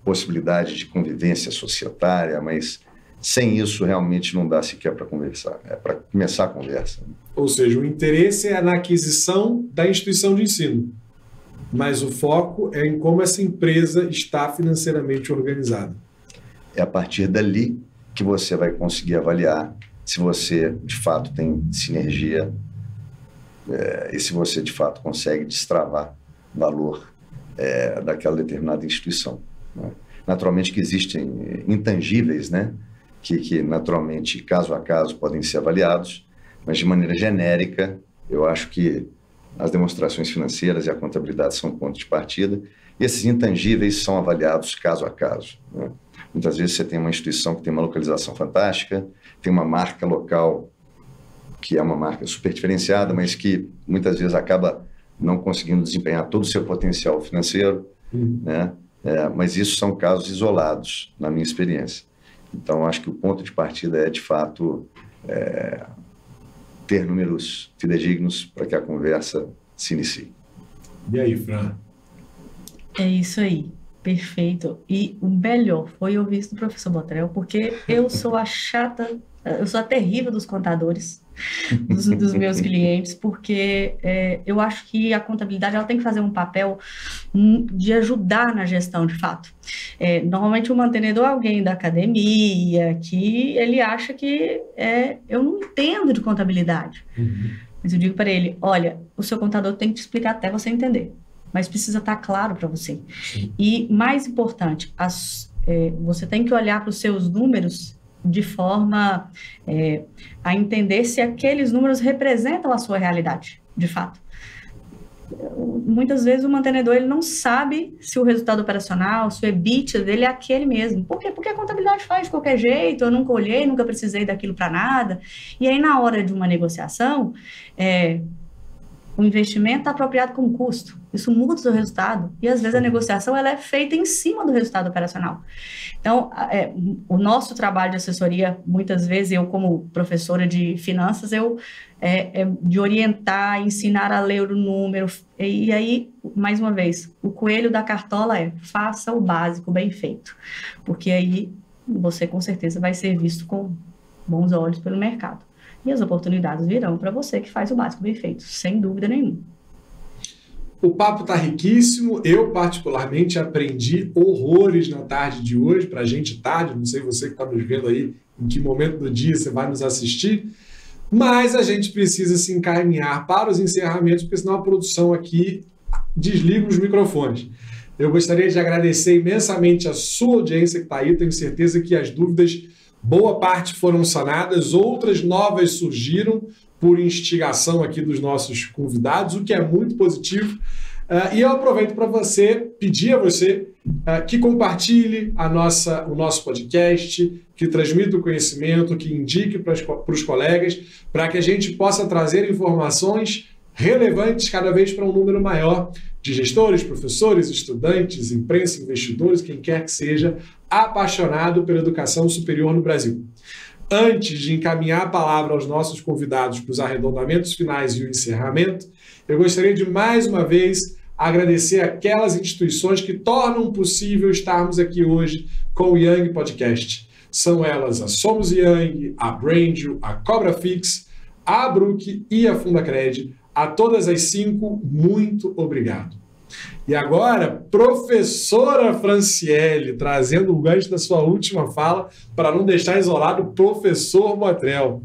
possibilidade de convivência societária, mas sem isso realmente não dá sequer para conversar, para começar a conversa. Ou seja, o interesse é na aquisição da instituição de ensino, mas o foco é em como essa empresa está financeiramente organizada. É a partir dali que você vai conseguir avaliar se você, de fato, tem sinergia e se você, de fato, consegue destravar valor daquela determinada instituição, né? Naturalmente que existem intangíveis, né? Que naturalmente, caso a caso, podem ser avaliados, mas de maneira genérica, eu acho que as demonstrações financeiras e a contabilidade são pontos de partida, e esses intangíveis são avaliados caso a caso, né? Muitas vezes você tem uma instituição que tem uma localização fantástica, tem uma marca local que é uma marca super diferenciada, mas que muitas vezes acaba não conseguindo desempenhar todo o seu potencial financeiro, né? Mas isso são casos isolados, na minha experiência. Então, acho que o ponto de partida é, de fato, ter números fidedignos para que a conversa se inicie. E aí, Fran? É isso aí. Perfeito. E o melhor foi ouvir isso do professor Botrel, porque eu sou a chata, eu sou a terrível dos contadores, dos meus clientes, porque eu acho que a contabilidade ela tem que fazer um papel de ajudar na gestão, de fato. Normalmente o mantenedor é alguém da academia, que ele acha que eu não entendo de contabilidade. Mas eu digo para ele, olha, o seu contador tem que te explicar até você entender, mas precisa estar claro para você. Sim. E, mais importante, você tem que olhar para os seus números de forma a entender se aqueles números representam a sua realidade, de fato. Muitas vezes o mantenedor ele não sabe se o resultado operacional, se o EBITDA dele é aquele mesmo. Por quê? Porque a contabilidade faz de qualquer jeito, eu nunca olhei, nunca precisei daquilo para nada. E aí, na hora de uma negociação, o investimento apropriado com o custo. Isso muda o seu resultado. E, às vezes, a negociação ela é feita em cima do resultado operacional. Então, o nosso trabalho de assessoria, muitas vezes, eu como professora de finanças, de orientar, ensinar a ler o número. E aí, mais uma vez, o coelho da cartola faça o básico bem feito. Porque aí você, com certeza, vai ser visto com bons olhos pelo mercado. E as oportunidades virão para você que faz o básico bem feito, sem dúvida nenhuma. O papo está riquíssimo. Eu, particularmente, aprendi horrores na tarde de hoje, para a gente tarde. Não sei você que está nos vendo aí, em que momento do dia você vai nos assistir. Mas a gente precisa se encaminhar para os encerramentos, porque senão a produção aqui desliga os microfones. Eu gostaria de agradecer imensamente a sua audiência que está aí. Tenho certeza que as dúvidas, boa parte foram sanadas, outras novas surgiram por instigação aqui dos nossos convidados, o que é muito positivo. E eu aproveito para pedir a você que compartilhe o nosso podcast, que transmita o conhecimento, que indique para os colegas, para que a gente possa trazer informações relevantes cada vez para um número maior de gestores, professores, estudantes, imprensa, investidores, quem quer que seja, apaixonado pela educação superior no Brasil. Antes de encaminhar a palavra aos nossos convidados para os arredondamentos finais e o encerramento, eu gostaria de, mais uma vez, agradecer aquelas instituições que tornam possível estarmos aqui hoje com o Young Podcast. São elas a Somos Young, a Brandil, a Cobrafix, a Abruc e a Fundacred. A todas as 5, muito obrigado. E agora, professora Franciele, trazendo o gancho da sua última fala, para não deixar isolado o professor Botrel.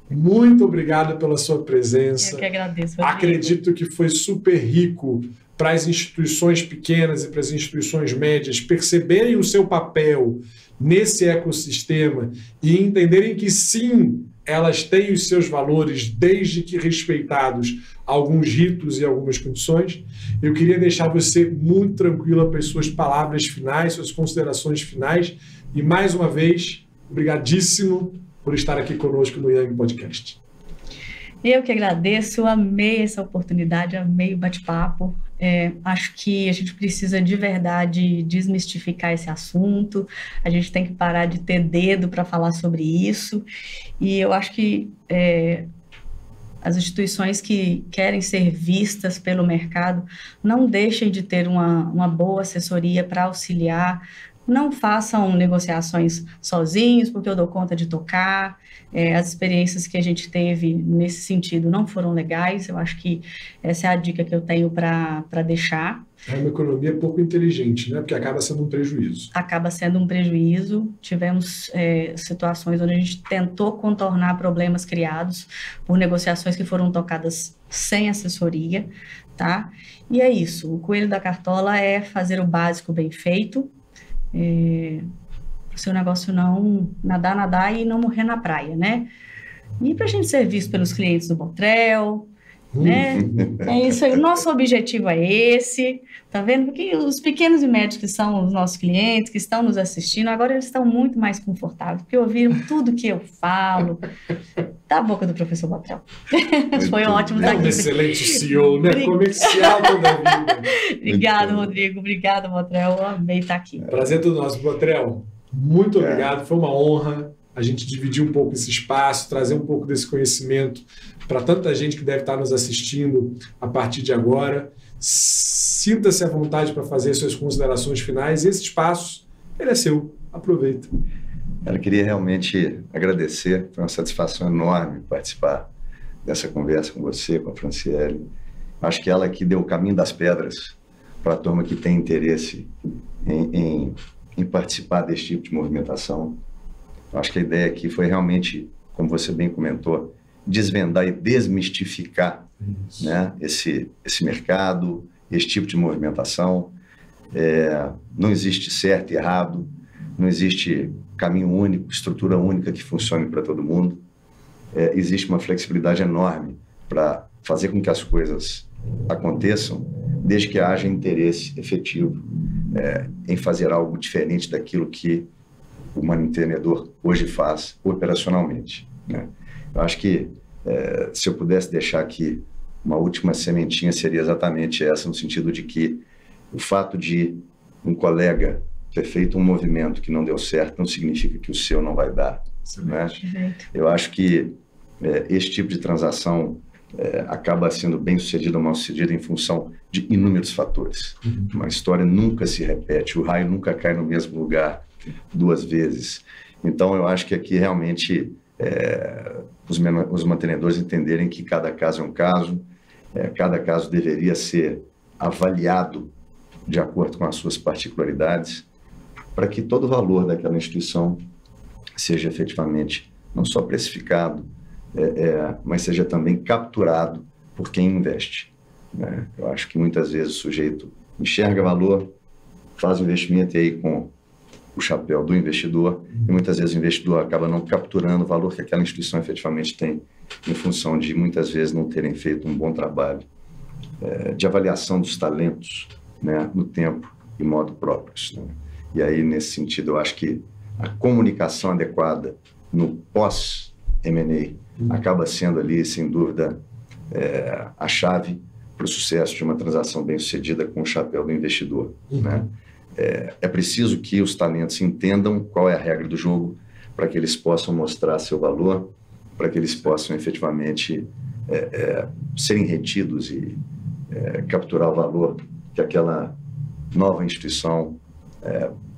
Muito obrigado pela sua presença. Eu que agradeço. Rodrigo. Acredito que foi super rico para as instituições pequenas e para as instituições médias perceberem o seu papel nesse ecossistema e entenderem que sim, elas têm os seus valores, desde que respeitados alguns ritos e algumas condições. Eu queria deixar você muito tranquila para as suas palavras finais, suas considerações finais. E, mais uma vez, obrigadíssimo por estar aqui conosco no Young Podcast. Eu que agradeço, amei essa oportunidade, amei o bate-papo. Acho que a gente precisa de verdade desmistificar esse assunto, a gente tem que parar de ter dedo para falar sobre isso, e eu acho que as instituições que querem ser vistas pelo mercado não deixem de ter uma boa assessoria para auxiliar. Não façam negociações sozinhos, porque eu dou conta de tocar. As experiências que a gente teve nesse sentido não foram legais. Eu acho que essa é a dica que eu tenho para deixar. É uma economia pouco inteligente, né? Porque acaba sendo um prejuízo. Acaba sendo um prejuízo. Tivemos situações onde a gente tentou contornar problemas criados por negociações que foram tocadas sem assessoria, tá? E é isso. O coelho da cartola é fazer o básico bem feito, o seu negócio não nadar e não morrer na praia, né? E para a gente ser visto pelos clientes do Botrel, né? É isso aí, o nosso objetivo é esse, tá vendo? Porque os pequenos e médios que são os nossos clientes, que estão nos assistindo, agora eles estão muito mais confortáveis, porque ouviram tudo que eu falo da boca do professor Botrel. Foi ótimo estar aqui. Um excelente CEO, né? Comercial toda a vida. Obrigado, Rodrigo. Obrigado, Botrel. Eu amei estar aqui. Prazer todo nosso, Botrel. Muito obrigado. Foi uma honra a gente dividir um pouco esse espaço, trazer um pouco desse conhecimento para tanta gente que deve estar nos assistindo a partir de agora. Sinta-se à vontade para fazer suas considerações finais. Esse espaço, ele é seu. Aproveita. Eu queria realmente agradecer. Foi uma satisfação enorme participar dessa conversa com você, com a Franciele. Acho que ela que deu o caminho das pedras para a turma que tem interesse em participar desse tipo de movimentação. Acho que a ideia aqui foi realmente, como você bem comentou, desvendar e desmistificar, né, esse mercado, esse tipo de movimentação. Não existe certo e errado, não existe caminho único, estrutura única que funcione para todo mundo. Existe uma flexibilidade enorme para fazer com que as coisas aconteçam, desde que haja interesse efetivo em fazer algo diferente daquilo que o mantenedor hoje faz operacionalmente, né? Eu acho que, se eu pudesse deixar aqui uma última sementinha seria exatamente essa, no sentido de que o fato de um colega ter feito um movimento que não deu certo não significa que o seu não vai dar. Né? Eu acho que esse tipo de transação acaba sendo bem sucedida ou mal sucedida em função de inúmeros fatores. Uma história nunca se repete, o raio nunca cai no mesmo lugar 2 vezes. Então, eu acho que aqui realmente os mantenedores entenderem que cada caso é um caso, cada caso deveria ser avaliado de acordo com as suas particularidades, para que todo o valor daquela instituição seja efetivamente não só precificado, mas seja também capturado por quem investe. Né? Eu acho que muitas vezes o sujeito enxerga valor, faz o investimento e aí com o chapéu do investidor, e muitas vezes o investidor acaba não capturando o valor que aquela instituição efetivamente tem, em função de muitas vezes não terem feito um bom trabalho de avaliação dos talentos, né, no tempo e modo próprios. Né? E aí, nesse sentido, eu acho que a comunicação adequada no pós-M&A acaba sendo ali, sem dúvida, a chave para o sucesso de uma transação bem-sucedida com o chapéu do investidor. Né? É preciso que os talentos entendam qual é a regra do jogo para que eles possam mostrar seu valor, para que eles possam efetivamente serem retidos e capturar o valor que aquela nova instituição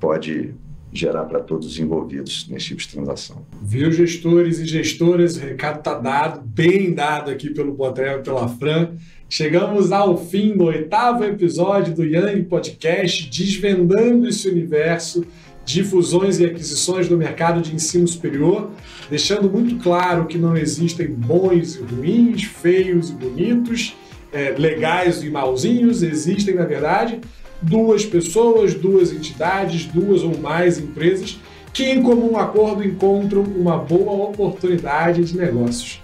pode gerar para todos os envolvidos nesse tipo de transação. Viu, gestores e gestoras? O recado está dado, bem dado aqui pelo Botrel e pela Fran. Chegamos ao fim do 8º episódio do Young Podcast, desvendando esse universo de fusões e aquisições no mercado de ensino superior, deixando muito claro que não existem bons e ruins, feios e bonitos, legais e mauzinhos. Existem, na verdade, 2 pessoas, 2 entidades, 2 ou mais empresas que, em comum acordo, encontram uma boa oportunidade de negócios.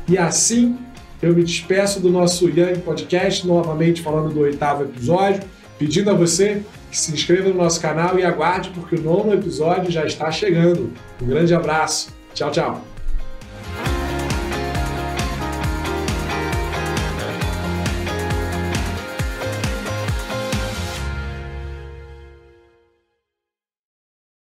E assim, eu me despeço do nosso Young Podcast, novamente falando do 8º episódio, pedindo a você que se inscreva no nosso canal e aguarde, porque o 9º episódio já está chegando. Um grande abraço. Tchau, tchau.